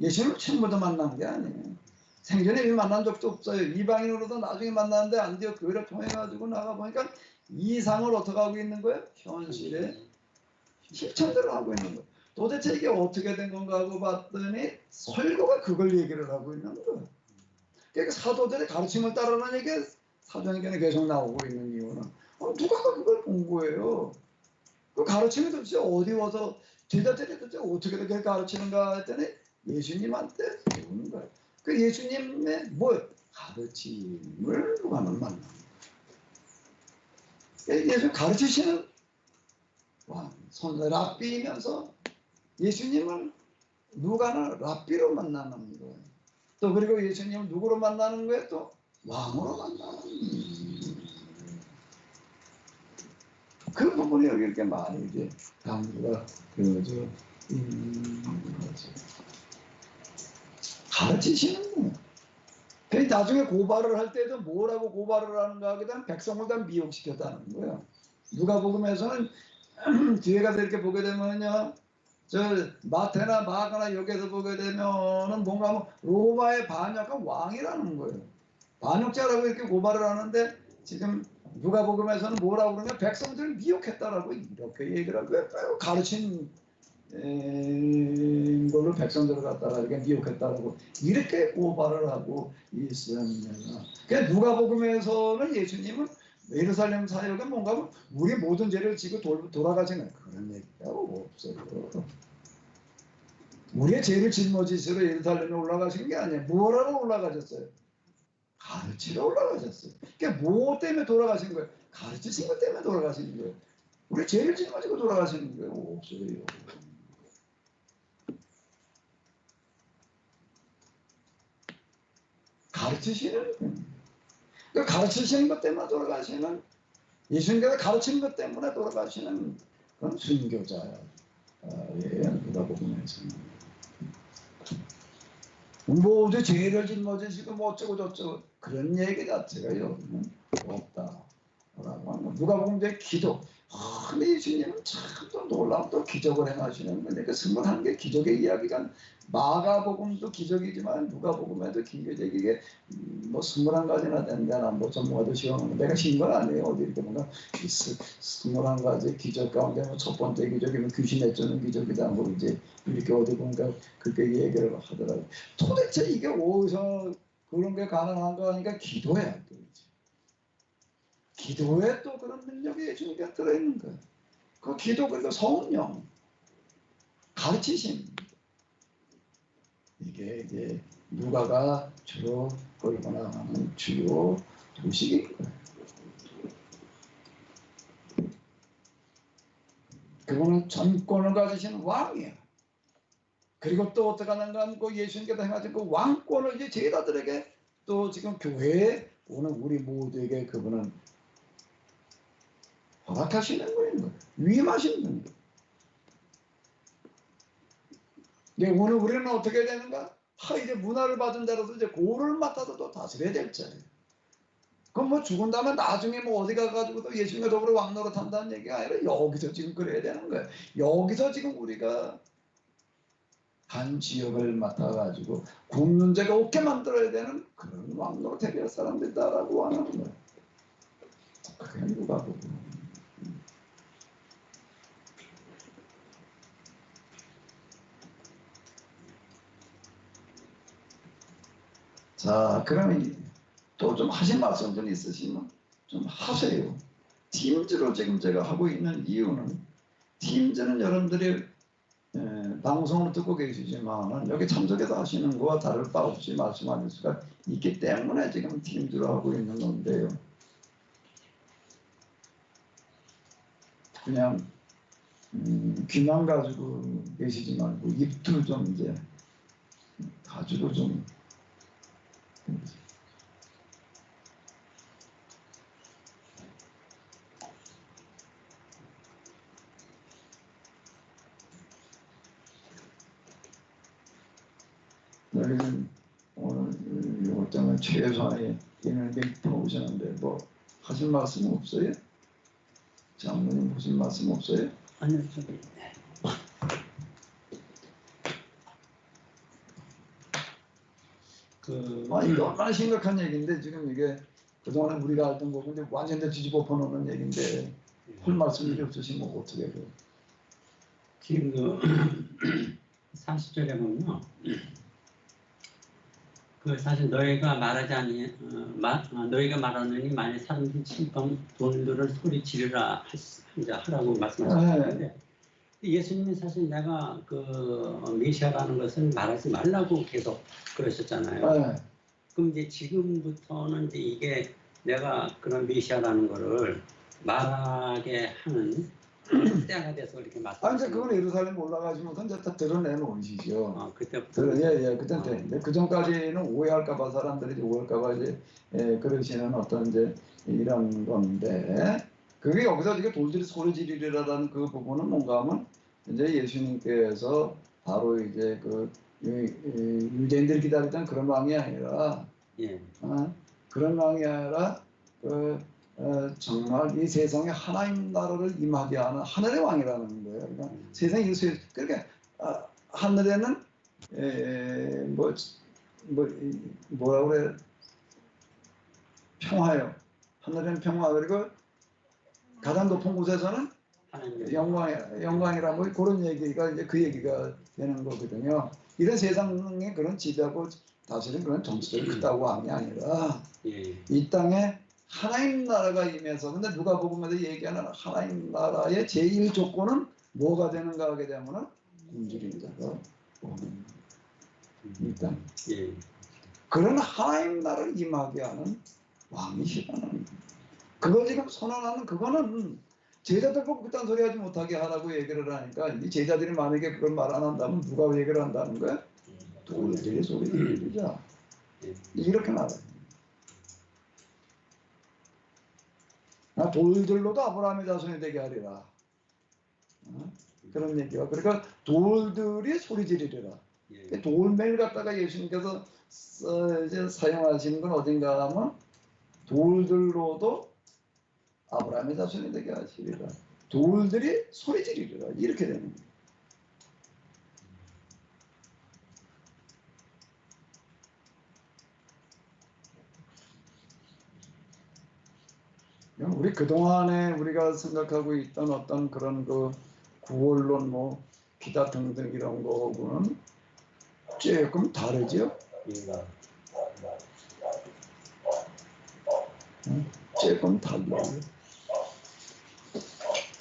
예수님을 처음부터 만난 게 아니에요. 생전에 이미 만난 적도 없어요. 이방인으로도 나중에 만났는데 안디옥 교회를 통해가지고 나가보니까 이상을 어떻게 하고 있는 거예요? 현실에 실천대로 하고 있는 거예요. 도대체 이게 어떻게 된 건가 하고 봤더니 설교가 그걸 얘기를 하고 있는 거예요. 그러니까 사도들의 가르침을 따르는 얘기가 사도행전에 계속 나오고 있는 이유는 누가 그걸 본 거예요. 그 가르침이 도대체 어디 와서 제자들이 도대체 어떻게 그렇게 가르치는가 했더니 예수님한테 배우는 거예요. 그 예수님의 가르침을 누가는 만난 거예요. 예수 가르치시는 랍비이면서 예수님을 누가는 랍비로 만나는 거예요. 또 그리고 예수님을 누구로 만나는 거예요? 또 왕으로 만나는 거예요. 그 부분이 여기 이렇게 많이 이제 강조가 되어져 있는 거죠. 가르치시는 거예요. 그래서 나중에 고발을 할 때도 뭐라고 고발을 하는가 하게 되면 백성을 다 미혹시켰다는 거예요. 누가복음에서는 뒤에 가서 이렇게 보게 되면요, 저 마태나 마가나 여기에서 보게 되면은 뭔가 로마의 반역한 왕이라는 거예요. 반역자라고 이렇게 고발을 하는데 지금 누가복음에서는 뭐라고 그러냐, 백성들을 미혹했다라고 이렇게 얘기를 하고 가르친 걸로 백성들을 갖다가 이렇게 미혹했다라고 이렇게 고발을 하고 있습니다. 그러니까 누가복음에서는 예수님은 예루살렘 사역은 뭔가 우리 모든 죄를 지고 돌아가시는 그런 얘기가 없어요. 우리의 죄를 짊어지시러 예루살렘에 올라가신 게 아니에요. 뭐라로 올라가셨어요? 가르치러 올라가셨어요. 그러니까 뭐 때문에 돌아가신 거예요? 가르치신 것 때문에 돌아가신 거예요. 우리 죄를 짊어지고 돌아가시는 거예요. 없어요. 가르치시는 거예요. 그 가르치시는 것 때문에 돌아가시는, 예수님께서 가르치는 것 때문에 돌아가시는 그런 순교자예요. 누가복음에서는 모두 죄를 짊어지시고 뭐 어쩌고 저쩌고 그런 얘기 자체가 여기는 없다라고 하는. 누가복음의 기도. 근데 예수님은 참 또 놀라운 또 기적을 행하시는 건데 그 21개 기적의 이야기가 마가복음도 기적이지만 누가복음에도 기적이 뭐 21가지나 된다나 뭐 전문가도 시험하는 내가 신 건 아니에요. 어디 이렇게 뭔가 21가지 기적 가운데 뭐 첫 번째 기적이면 귀신 내쫓는 기적이다 뭐 이제 이렇게 어디 보니까 그렇게 얘기를 하더라고요. 도대체 이게 어디서 그런 게 가능한가 하니까 기도해야 돼. 기도에 또 그런 능력이 예수님께 들어있는 거예요. 그 기도 그리고 성령 가르치심, 이게 이제 누가가 주로 끌고 나가는 주요 도식인 거예요. 그분은 전권을 가지시는 왕이에요. 그리고 또 어떻게 하는가 하면 그 예수님께서 행하신 그 왕권을 이제 제자들에게 또 지금 교회에 오는 우리 모두에게 그분은 허락하시는 거예요. 위임하시는 거예요. 오늘 우리는 어떻게 되는가? 이제 문화를 받은 자로서 이제 고를 맡아서 또 다스려야 될 자예요. 그럼 뭐 죽은 다음에 나중에 뭐 어디 가가지고 또 예수님과 더불어 왕노릇 한다는 얘기가 아니라 여기서 지금 그래야 되는 거예요. 여기서 지금 우리가 한 지역을 맡아가지고 굶는 자가 없게 만들어야 되는 그런 왕노릇 해결 사람들이다라고 하는 거예요. 그게 누가 보고. 자, 그러면 또 좀 하신 말씀 좀 있으시면 좀 하세요. 팀즈로 지금 제가 하고 있는 이유는 팀즈는 여러분들이 방송을 듣고 계시지만 여기 참석해서 하시는 거와 다를 바 없이 말씀하실 수가 있기 때문에 지금 팀즈로 하고 있는 건데요. 그냥 귀만 가지고 계시지 말고 입도 좀 이제 가지고 좀 여기는 오늘 이것 때문에 최소한의 에너지 풀어오시는데 뭐 하실 말씀 없어요? 장모님 하실 말씀 없어요? 아니요, 저기. 이게 얼마나 심각한 얘기인데 지금 이게 그동안에 우리가 알던 거고 이제 완전 히 뒤집어 엎어놓는 얘기인데 할 말씀이 없으시면 어떻게 해요? 지금 40절에 보면요. 그 사실 너희가 말하지 아니 너희가 말하느니 만일 사람들이 침방 돈들을 소리 지르라 하라고 말씀하셨는데 예수님이 사실 내가 그 메시아라는 것을 말하지 말라고 계속 그러셨잖아요. 그럼 이제 지금부터는 이제 이게 내가 그런 메시아라는 거를 말하게 하는 때가 돼서 이렇게 말씀하시는. 이제 그건 예루살렘 올라가시면 이제 다 드러내놓으시죠. 그때부터. 그때 때. 그 전까지는 오해할까봐 사람들이 이제 오해할까봐 이제 그러시는 어떤 이제 이런 건데 그게 여기서 이게 돌들이 소리 지르리라는 그 부분은 뭔가 하면 이제 예수님께서 바로 이제 그 유대인들이 기다리던 그런 왕이 아니라 그런 왕이 아니라 정말 이 세상에 하나님 나라를 임하게 하는 하늘의 왕이라는 거예요. 그러니까 세상에 그러니까 하늘에는 뭐라 그래 평화요. 하늘에는 평화 그리고 가장 높은 곳에서는 영광이라 뭐 그런 얘기가 이제 그 얘기가 되는 거거든요. 이런 세상의 그런 지배하고 다스리는 그런 정치적인 크다고 하는 게 아니라 이 땅에 하나님 나라가 임해서 근데 누가복음에서 얘기하는 하나님 나라의 제1 조건은 뭐가 되는가 하게 되면은 굶주린 자가 오는 일단 그런 하나님 나라를 임하게 하는 왕이시라는 그걸 지금 선언하는 그거는 제자들 보고 그딴 소리 하지 못하게 하라고 얘기를 하니까 이 제자들이 만약에 그걸 말 안 한다면 누가 얘기를 한다는 거야? 돌들이 소리 들리자 이렇게 말해요. 돌들로도 아브라함의 자손이 되게 하리라. 그런 얘기가. 그러니까 돌들이 소리 지르리라. 돌매를 갖다가 예수님께서 이제 사용하시는 건 어딘가 하면 돌들로도 아브라함의 자손이 되게 하시리라. 돌들이 소리 지르리라. 이렇게 되는 거예요. 우리 그동안에 우리가 생각하고 있던 어떤 그런 그 구원론 뭐 기타 등등 이런 거하고는 조금 다르죠? 조금 달라요.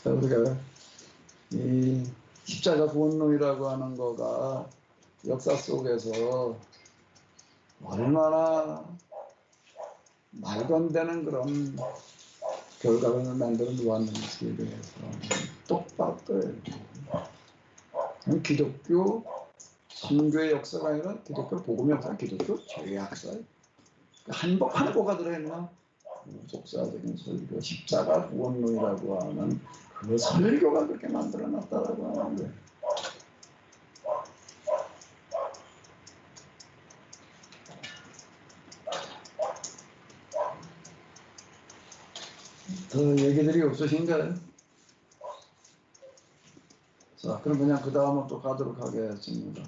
우리가 이 십자가 구원론이라고 하는 거가 역사 속에서 얼마나 말도 안 되는 그런 결과를 만들어 놓았는지에 대해서 똑바로 기독교 선교의 역사가 아니라 기독교 복음의 역사, 기독교 죄의 역사예요. 한복하는 뭐가 들어있나? 속사적인 설교, 십자가 구원론이라고 하는 그 설교가 그렇게 만들어놨다라고 하는데 더 얘기들이 없으신가요? 자, 그럼 그냥 그 다음은 또 가도록 하겠습니다.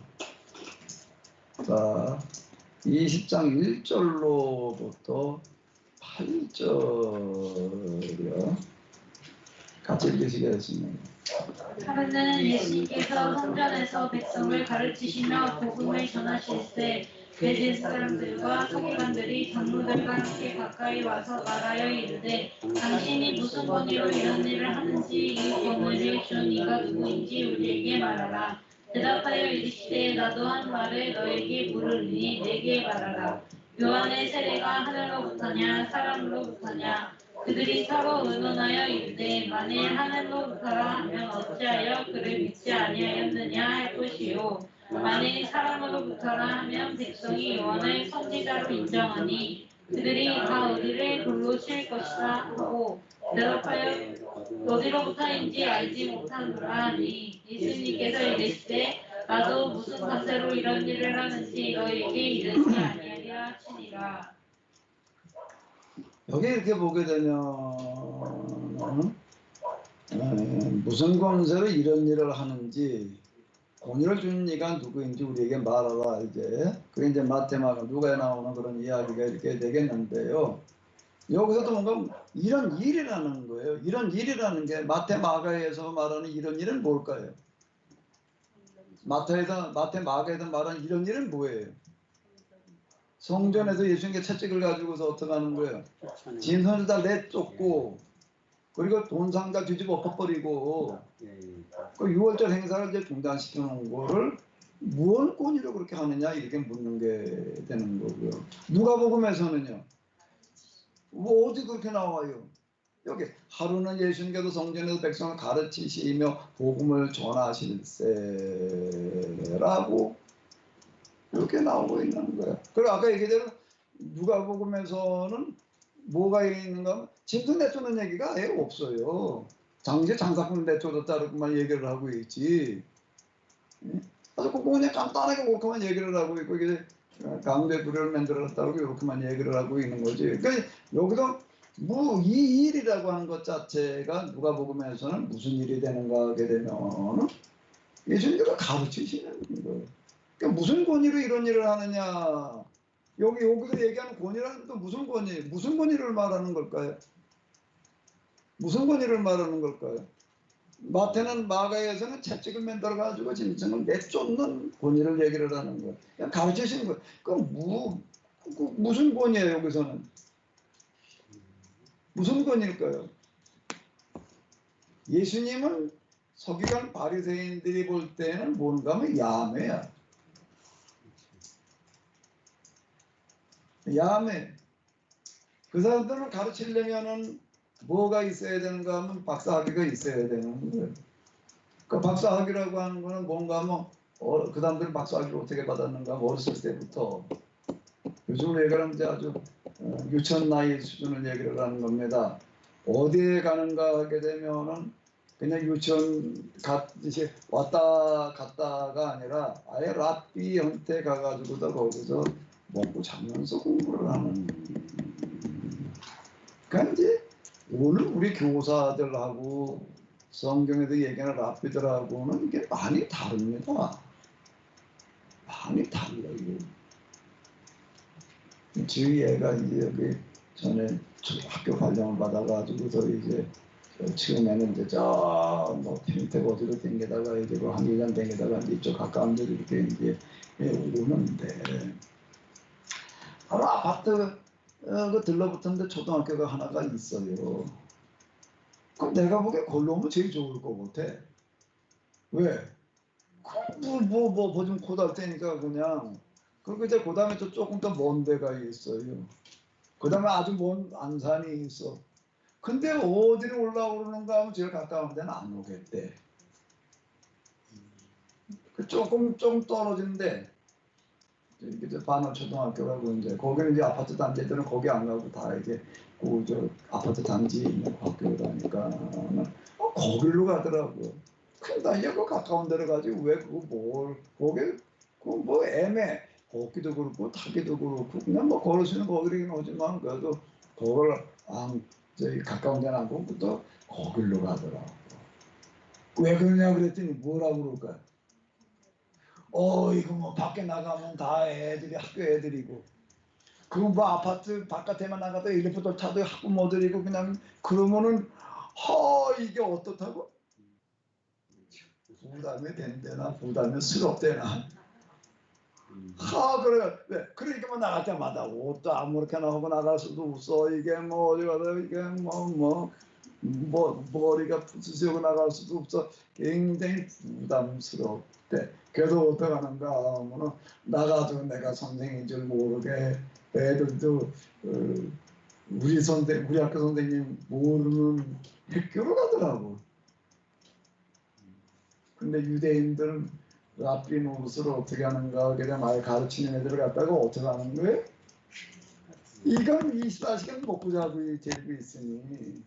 자, 20장 1절로부터 8절이요. 같이 읽으시겠습니다. 하루는 예수님께서 성전에서 백성을 가르치시며 복음을 전하실 때 베드 사람들과 서기관들이 장로들과 함께 가까이 와서 말하여 이르되 당신이 무슨 권위로 이런 일을 하는지 이 권위를 준 이가 누구인지 우리에게 말하라. 대답하여 이르시되 나도 한 말을 너에게 물으리니 내게 말하라. 요한의 세례가 하늘로부터냐 사람으로부터냐. 그들이 서로 의논하여 이르되 만일 하늘로부터라 하면 어찌하여 그를 믿지 아니하였느냐 할 것이요 만일 사람으로부터라 하면 백성이 요한을 선지자로 인정하니 그들이 다 우리를 돌로 칠 것이라 하고 대답하여 어디로부터인지 알지 못하노라 하니 예수님께서 이르시되 나도 무슨 권세로 이런 일을 하는지 너희에게 이르지 아니하리라 하시니라. 여기 이렇게 보게 되면 무슨 권세로 이런 일을 하는지 권위를 주는 이가 누구인지 우리에게 말하라. 이제 그게 이제 마태마가 누가에 나오는 그런 이야기가 이렇게 되겠는데요. 여기서도 뭔가 이런 일이라는 거예요. 이런 일이라는 게 마태마가에서 말하는 이런 일은 뭘까요? 마태마가에서 말하는 이런 일은 뭐예요? 성전에서 예수님께 채찍을 가지고서 어떻게 하는 거예요? 진선을 다 내쫓고 그리고 돈 상자 뒤집어 엎어버리고 그 6월절 행사를 이제 중단시켜 놓은 거를 무언 권위로 그렇게 하느냐 이렇게 묻는 게 되는 거고요. 누가복음에서는요. 뭐 어디 그렇게 나와요? 여기 하루는 예수님께서 성전에서 백성을 가르치시며 복음을 전하실세라고 이렇게 나오고 있는 거예요. 그리고 아까 얘기대로 누가복음에서는 뭐가 있는가 하면 짐승 내쫓는 얘기가 아예 없어요. 장사꾼 내쫓았다 이렇게만 얘기를 하고 있지. 아주 그냥 간단하게 그렇게만 얘기를 하고 있고 이게 가운데 불을 만들었다고 이렇게만 얘기를 하고 있는 거지. 그러니까 여기서 뭐 이 일이라고 하는 것 자체가 누가복음에서는 무슨 일이 되는가 하게 되면 예수님께서 가르치시는 거예요. 그러니까 무슨 권위로 이런 일을 하느냐. 여기서 얘기하는 권위라는 또 무슨 권위를 말하는 걸까요? 무슨 권위를 말하는 걸까요? 마태는 마가에서는 채찍을 만들어 가지고 짐승을 내쫓는 권위를 얘기를 하는 거예요. 그냥 가르치시는 거예요. 그럼 무슨 권위예요 여기서는? 무슨 권위일까요? 예수님은 서기관 바리새인들이 볼 때는 뭔가 하면 야매야. 야매. 그 사람들을 가르치려면은 뭐가 있어야 되는가 하면 박사학위가 있어야 되는 거예요. 그 박사학위라고 하는 거는 뭔가 하면 그 사람들은 박사학위를 어떻게 받았는가 하면 어렸을 때부터 요즘으로 얘기하면 이제 아주 유치원 나이 수준을 얘기를 하는 겁니다. 어디에 가는가 하게 되면은 그냥 유치원 갔듯이 왔다 갔다가 아니라 아예 랍비 형태 가가지고도 거기서 먹고 자면서 공부를 하는. 그러니까 이제 오늘 우리 교사들하고 성경에도 얘기하는 랍비들하고는 이게 많이 다릅니다. 많이 달라요. 저희 애가 이제 여기 전에 학교 발령을 받아가지고서 이제 처음에는 이제 저뭐 평택 어디로 댕기다가 이제 그 한기장 댕기다가 이제 이쪽 가까운 데 이렇게 이제 오는데 바로 아파트 그 들러붙었는데 초등학교가 하나가 있어요. 그럼 내가 보기에 걸로 오면 제일 좋을 것 같아. 왜? 뭐 좀 고달 때니까 그냥. 그리고 이제 그 다음에 또 조금 더 먼 데가 있어요. 그 다음에 아주 먼 안산이 있어. 근데 어디로 올라오는가 하면 제일 가까운 데는 안 오겠대. 그 조금 떨어지는데 이제 반원 초등학교라고 이제 거기는 이제 아파트 단지들은 거기 안 가고 다 이제 그 저 아파트 단지 있는 학교라니까 거기로 가더라고. 근데 나 그 가까운 데로 가지 왜 그거 뭘 거기 그뭐 애매. 걷기도 그렇고 타기도 그렇고 그냥 뭐 걸을 수 있는 거기긴 하지만 그래도 그걸 안 저기 가까운 데는 안 가고 또 거길로 가더라고. 왜 그러냐 그랬더니 뭐라고 그럴까요? 이거 뭐 밖에 나가면 다 애들이 학교 애들이고 그거 뭐 아파트 바깥에만 나가도 일리프터 타도 학부모들이고 그냥 그러면은 이게 어떻다고? 부담이 된대나 부담이 스럽대나 그래. 네. 그러니까 뭐 나갈 때마다 옷도 아무렇게나 하고 나갈 수도 없어. 이게 뭐 어디 가서 이게 뭐 머리가 푸스시하고 나갈 수도 없어. 굉장히 부담스럽대. 그래서 어떡하는가 하면은 나가도 내가 선생인 줄 모르게 애들도 우리 학교 선생님 모르는 학교로 가더라고. 근데 유대인들은 랍비 노릇을 어떻게 하는가 그냥 아예 가르치는 애들을 갖다가 어떻게 하는 거예요? 이건 24시간 먹고 자고 재고 있으니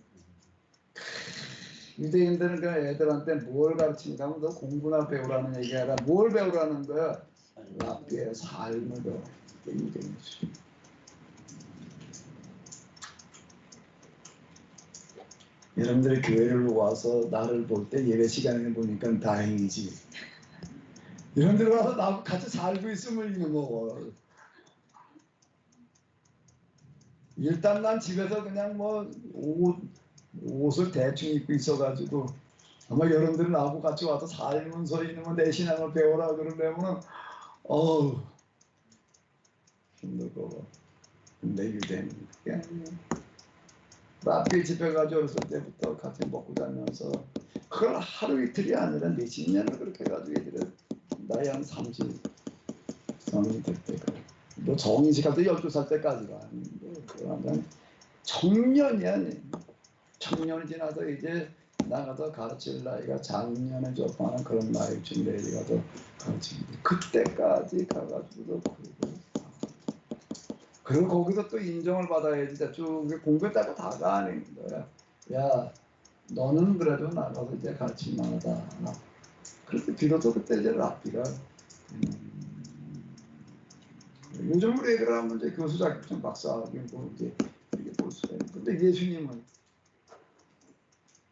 유대인들은 그 애들한테 뭘 가르치는가 하면 너 공부나 배우라는 얘기 아니라 뭘 배우라는 거야? 랍비의 삶을 배워. 유대인들. 여러분들이 교회를 와서 나를 볼 때 예배 시간에 보니까 다행이지. 여러분들 와서 나하고 같이 살고 있으면 이거 뭐 일단 난 집에서 그냥 뭐 옷을 대충 입고 있어가지고 아마 여러분들은 나하고 같이 와서 살면서 이놈의 내 신앙을 배워라 그러려면 어우 힘들고 근데 유대는 그게 아니에요. 앞에 집에 가서 어렸을 때부터 같이 먹고 다니면서 그걸 하루 이틀이 아니라 몇십 년을 그렇게 가지고 애들은 나이 한 30 성인이 될 때가 뭐 정인식 할 때 12살 때까지가 아닌데 그러면 청년이야. 청년이 지나서 이제 나가서 가르칠 나이가 작년에 접하는 그런 나이쯤 내려가서 가르치는데 그때까지 가가지고도 그리고 거기서 또 인정을 받아야지. 쭉 공부했다고 다가 아닌 거야. 야 너는 그래도 나가서 이제 가르칠 만하다. 그렇게 비로소 그때 이제 랍비가 요즘으로 얘기를 하면 이제 교수 자격증 박사학위고 이제 이렇게 볼 수가 있는. 근데 예수님은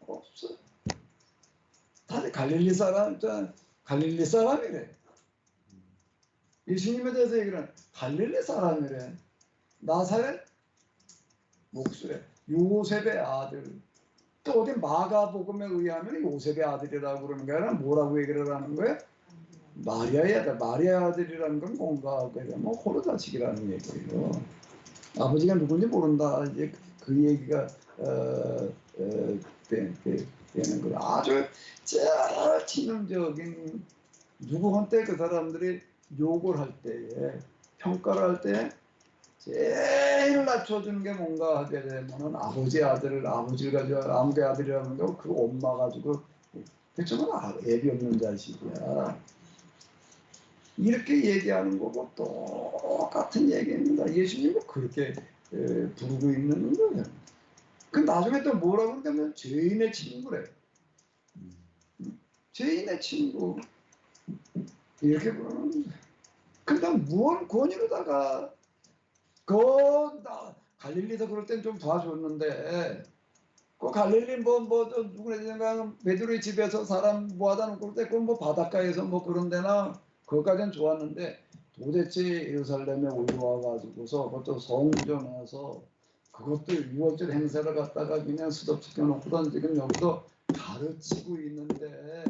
없어. 다들 갈릴리 사람이래. 예수님에 대해서 얘기는 갈릴리 사람이래. 나사렛 목수래. 요셉의 아들. 또 어디 마가복음에 의하면 요셉의 아들이라고 그러는 게 아니라 뭐라고 얘기를 하는 거야? 마리아의 아들. 마리아의 아들이라는 건 뭔가 뭐 호로 자식이라는 얘기예요. 아버지가 누군지 모른다. 이제 그 얘기가 되는 거예요. 아주 제일 치명적인 누구한테 그 사람들이 욕을 할 때에 평가를 할 때 제일 낮춰주는 게 뭔가 하게 되면은 아버지의 아들을 아버지를 가지고 아무개 아들이라는 거 그 엄마 가지고 대충은 애비 없는 자식이야. 이렇게 얘기하는 거고 똑같은 얘기입니다. 예수님은 그렇게 부르고 있는 거예요. 그 나중에 또 뭐라고 그러냐면 죄인의 친구래. 죄인의 친구 이렇게 부르는 거예요. 근데 무언 권위로다가 갈릴리에서 그럴 땐 좀 도와줬는데 그 갈릴리 누구나 베드로의 집에서 사람 모아다 놓고 그럴 때 그건 뭐 바닷가에서 뭐 그런 데나 그것까지는 좋았는데 도대체 예루살렘에 올라와가지고서 그것도 성전에서 그것도 6월절 행사를 갖다가 그냥 수덥시켜 놓고선 지금 여기서 가르치고 있는데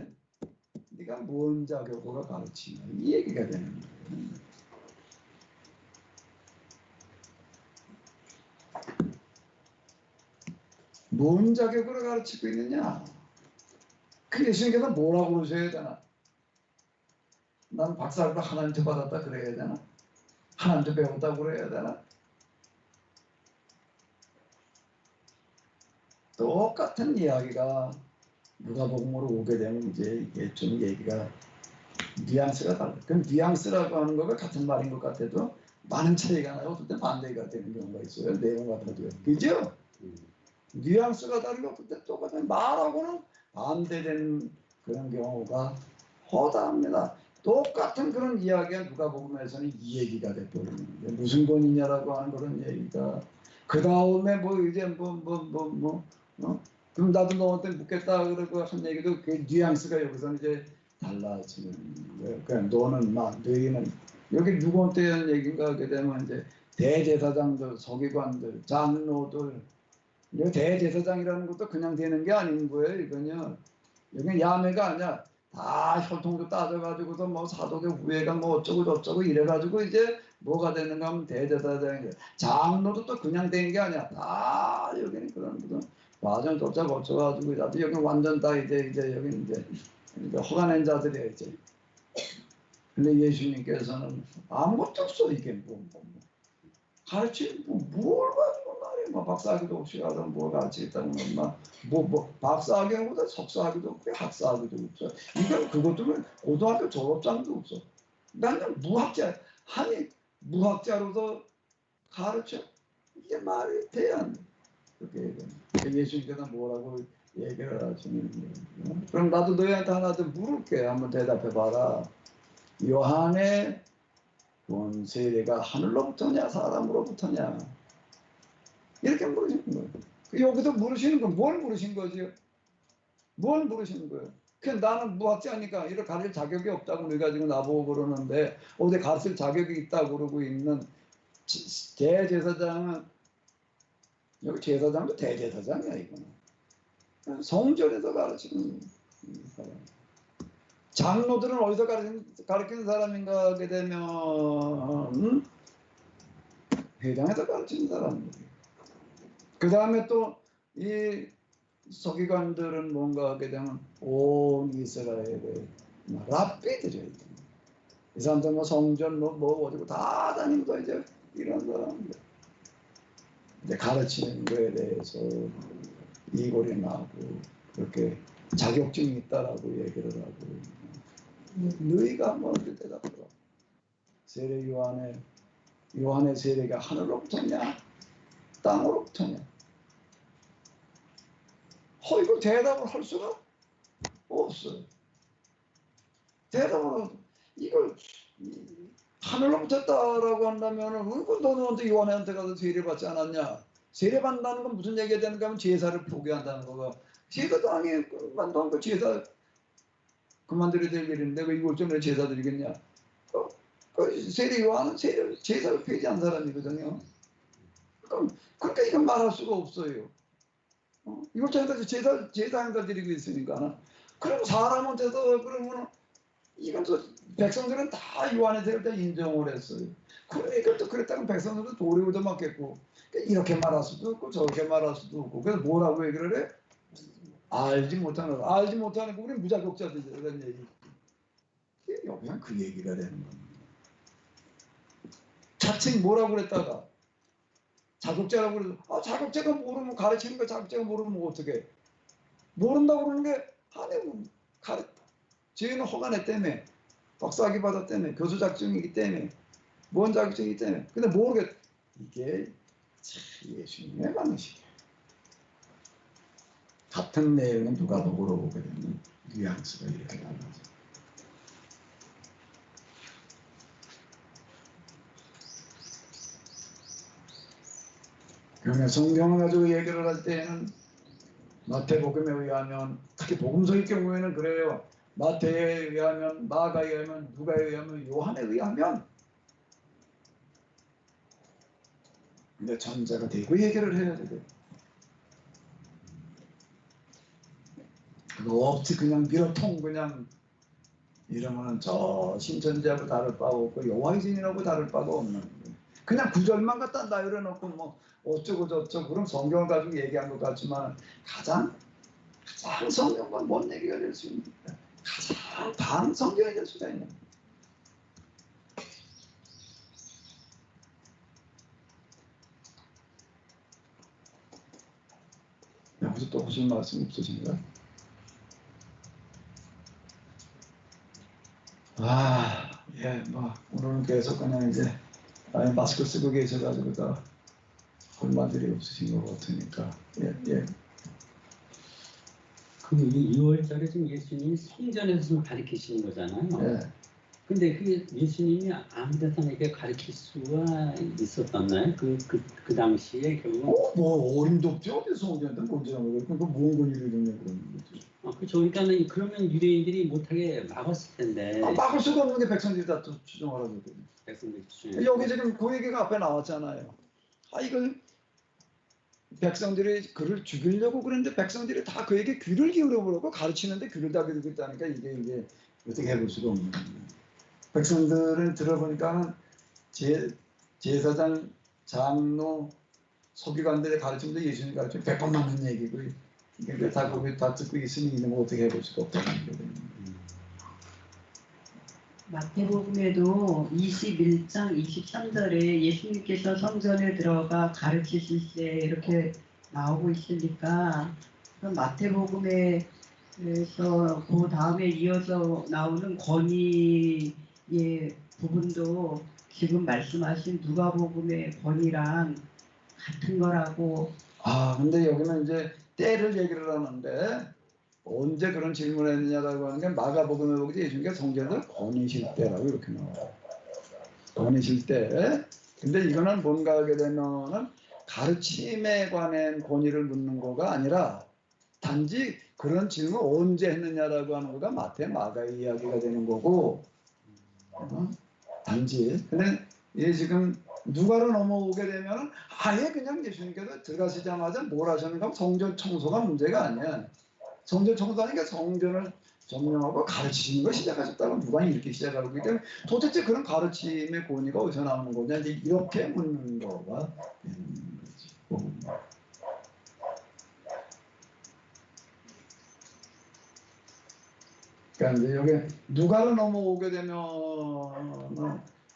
네가 뭔 자격으로 가르치냐 이 얘기가 되는 거예요. 뭔 자격으로 가르치고 있느냐? 그 예수님께서 뭐라고 그러셔야 되나? 난 박사학위를 하나님께 받았다 그래야 되나? 하나님께 배웠다고 그래야 되나? 똑같은 이야기가 누가복음으로 오게 되면 이제 이게 좀 얘기가 뉘앙스가 달라. 그럼 뉘앙스라고 하는 거가 같은 말인 것 같아도 많은 차이가 나요. 어떨 때 반대가 되는 경우가 있어요. 내용 같은 것도. 그죠? 뉘앙스가 다르고 그때 똑같은 말하고는 반대되는 그런 경우가 허다합니다. 똑같은 그런 이야기가 누가복음에서는 이 얘기가 돼버리는 거예요. 무슨 권위냐라고 하는 그런 얘기가 그 다음에 뭐 이제 그럼 나도 너한테 묻겠다 그러고 한 얘기도 그 뉘앙스가 여기서 이제 달라지는 거예요. 그러니까 너는 너희는 여기 누구한테 하는 얘기인가 하게 되면 이제 대제사장들, 서기관들, 장로들 대제사장이라는 것도 그냥 되는 게 아닌 거예요. 이건요. 여기 야매가 아니야. 다 혈통도 따져가지고서 뭐 사독의 후예가 뭐 어쩌고 저쩌고 이래가지고 이제 뭐가 되는가 하면 대제사장이 장로도 또 그냥 된 게 아니야. 다 여기는 그런 무슨 과정 쫓아 거쳐가지고 여기 완전 다 이제 여기 이제 허가낸 자들이야 이제. 근데 예수님께서는 아무것도 없어 이게 가르치 뭘 가지고 말이야. 뭐 박사학위도 없이 가서 뭘 가르치겠다는 건 뭐 박사학위보다 석사학위도 없고 학사학위도 없어. 이건 그것도 고등학교 졸업장도 없어. 나는 무학자 아니 무학자로서 가르쳐 이게 말이 돼야 안 돼. 그렇게 얘기해. 예수님께서 뭐라고 얘기를 하시는 거예요. 그럼 나도 너희한테 하나 더 물을게. 한번 대답해봐라. 요한의 본 세례가 하늘로부터냐 사람으로부터냐 이렇게 물으시는 거예요. 여기서 물으시는 건 뭘 물으신 거지요? 뭘 물으시는 거예요? 그냥 나는 무학자니까 이를 가르칠 자격이 없다고 그래가지고 나보고 그러는데 어디 가르칠 자격이 있다고 그러고 있는 대제사장은, 여기 제사장도 대제사장이야 이거는. 성전에서 가르치는 사람. 장로들은 어디서 가르치는 사람인가 하게 되면 회당에서 가르치는 사람들이에요. 그 다음에 또 이 서기관들은 뭔가 하게 되면 온 이스라엘의 랍비들이에요. 이 사람들 뭐 성전 뭐 어디고 다 다니면서 이제 이런 사람들 이제 가르치는 거에 대해서 이골이 나고 그렇게 자격증이 있다라고 얘기를 하고, 너희가 뭐를 대답하라. 세례 요한의 세례가 하늘로부터냐 땅으로부터냐? 이거 대답을 할 수가 없어요. 대답을 이걸 하늘로부터 했다라고 한다면은 너는 언제 요한한테 가서 세례받지 않았냐? 세례받는다는 건 무슨 얘기가 되는가 하면 제사를 포기한다는 거가, 제사도 아니에요. 만도 않고 제사 그만들어야 될 일인데 왜 이걸 좀 내 제사 드리겠냐? 세례 요한은 제사를 폐지한 사람이거든요. 그러니까 이건 말할 수가 없어요. 이걸 자기가 제사행사 드리고 있으니까. 그럼 사람한테서 그러면 이건 또 백성들은 다 요한의 세례를 다 인정을 했어요. 그러니까 또 그랬다면 백성들도 도리 얻어맞겠고, 이렇게 말할 수도 없고 저렇게 말할 수도 없고, 그래서 뭐라고 얘기를 해? 알지 못하는 거 우리 무자격자들이라는 얘기. 그냥 그 얘기가 되는 겁니다. 자칭 뭐라고 그랬다가 자격자라고 그래서 자격자가 모르면 가르치는 거, 자격자가 모르면 뭐 어떻게 모른다고 그러는 게 아니 뭐 저희는 허가내 때문에 박사학위 받았 때문에 교수 자격증이기 때문에 뭔 자격증이기 때문에 근데 모르겠. 이게 참 예수님의 방식이에요. 같은 내용은 누가 더 물어보게 되면 뉘앙스가 이렇게 달라져. 그러면 성경을 가지고 얘기를 할 때는 마태복음에 의하면, 특히 복음서의 경우에는 그래요. 마태에 의하면, 마가에 의하면, 누가에 의하면, 요한에 의하면, 근데 전자가 되고 얘기를 해야 돼요. 그거 없이 그냥 밀어통 그냥 이러면 저 신천지하고 다를 바가 없고 여호와의 증인하고 다를 바가 없는 거예요. 그냥 구절만 갖다 나열해놓고 뭐 어쩌고 저쩌고 그럼 성경을 가지고 얘기한 것 같지만 가장 성경과 뭔 얘기가 될 수 있는 거야. 가장 반성경이 될 수가 있는 거야. 여기서 또 무슨 말씀 없으신가요? 예, 뭐 오늘은 계속 그냥 이제 마스크 쓰고 계셔가지고 다 할 말들이 없으신 것 같으니까 예. 그 2월절에 지금 예수님이 성전에서 가르치시는 거잖아요. 예. 근데 그게 예수님이 아무 데서나 이렇게 가르칠 수가 있었었나요? 그 당시에 결국. 뭐 어림도 없죠. 어디 성전한테 뭔지나 모르겠고 그 뭔 권위를 있느냐 그러는 거지. 그렇죠. 그러니까는 그러면 유대인들이 못하게 막았을 텐데. 막을 수가 없는 게 백성들이 다 추정하라고 했거든요. 백성들이 추정. 여기 지금 그 얘기가 앞에 나왔잖아요. 이걸 백성들이 그를 죽이려고 그랬는데 백성들이 다 그에게 귀를 기울여보려고 가르치는데 귀를 다 기울이고 있다니까 이게 어떻게 해볼 수가 없는 거예요. 백성들을 들어보니까 제사장, 장로, 서기관들의 가르침도 예수님 가르침 100번 맞는 얘기고 이게 다 거기 다 듣고 있으니 이런 거 어떻게 해볼 수가 없다는 거거든요. 마태복음에도 21장 23절에 예수님께서 성전에 들어가 가르치실 때 이렇게 나오고 있으니까 마태복음에서 그 다음에 이어서 나오는 권위의 부분도 지금 말씀하신 누가복음의 권위랑 같은 거라고. 근데 여기는 이제 때를 얘기를 하는데 언제 그런 질문을 했느냐라고 하는 게 마가복음에 보기 예수님께서 성전에서 거니실 때라고 이렇게 나와요. 거니실 때. 근데 이거는 뭔가 하게 되면은 가르침에 관한 권위를 묻는 거가 아니라 단지 그런 질문 언제 했느냐라고 하는 거가 마태 마가의 이야기가 되는 거고 단지 근데 이게 지금 누가로 넘어오게 되면 아예 그냥 예수님께서 들어가시자마자 뭘 하셨는가 하면 성전 청소가 문제가 아니야. 성전 청소하니까 성전을 점령하고 가르치는 걸 시작하셨다고 누가 이렇게 시작하고 있기 때문에 도대체 그런 가르침의 권위가 어디서 나오는 거냐 이제 이렇게 묻는 거가 되는 거지. 그러니까 이제 여기 누가로 넘어오게 되면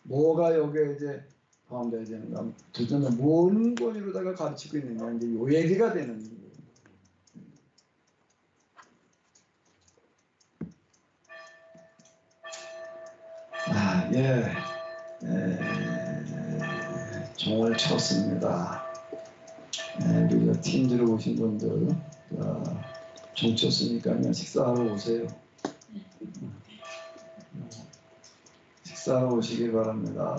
뭐가 여기에 이제 포함되어야 되는가? 도대체 뭔 권위로다가 가르치고 있느냐 이제 요 얘기가 되는 거예요. 아, 예. 종을 쳤습니다. 우리 팀들로 오신 분들 종 쳤으니까 식사하러 오세요. 식사하러 오시기 바랍니다.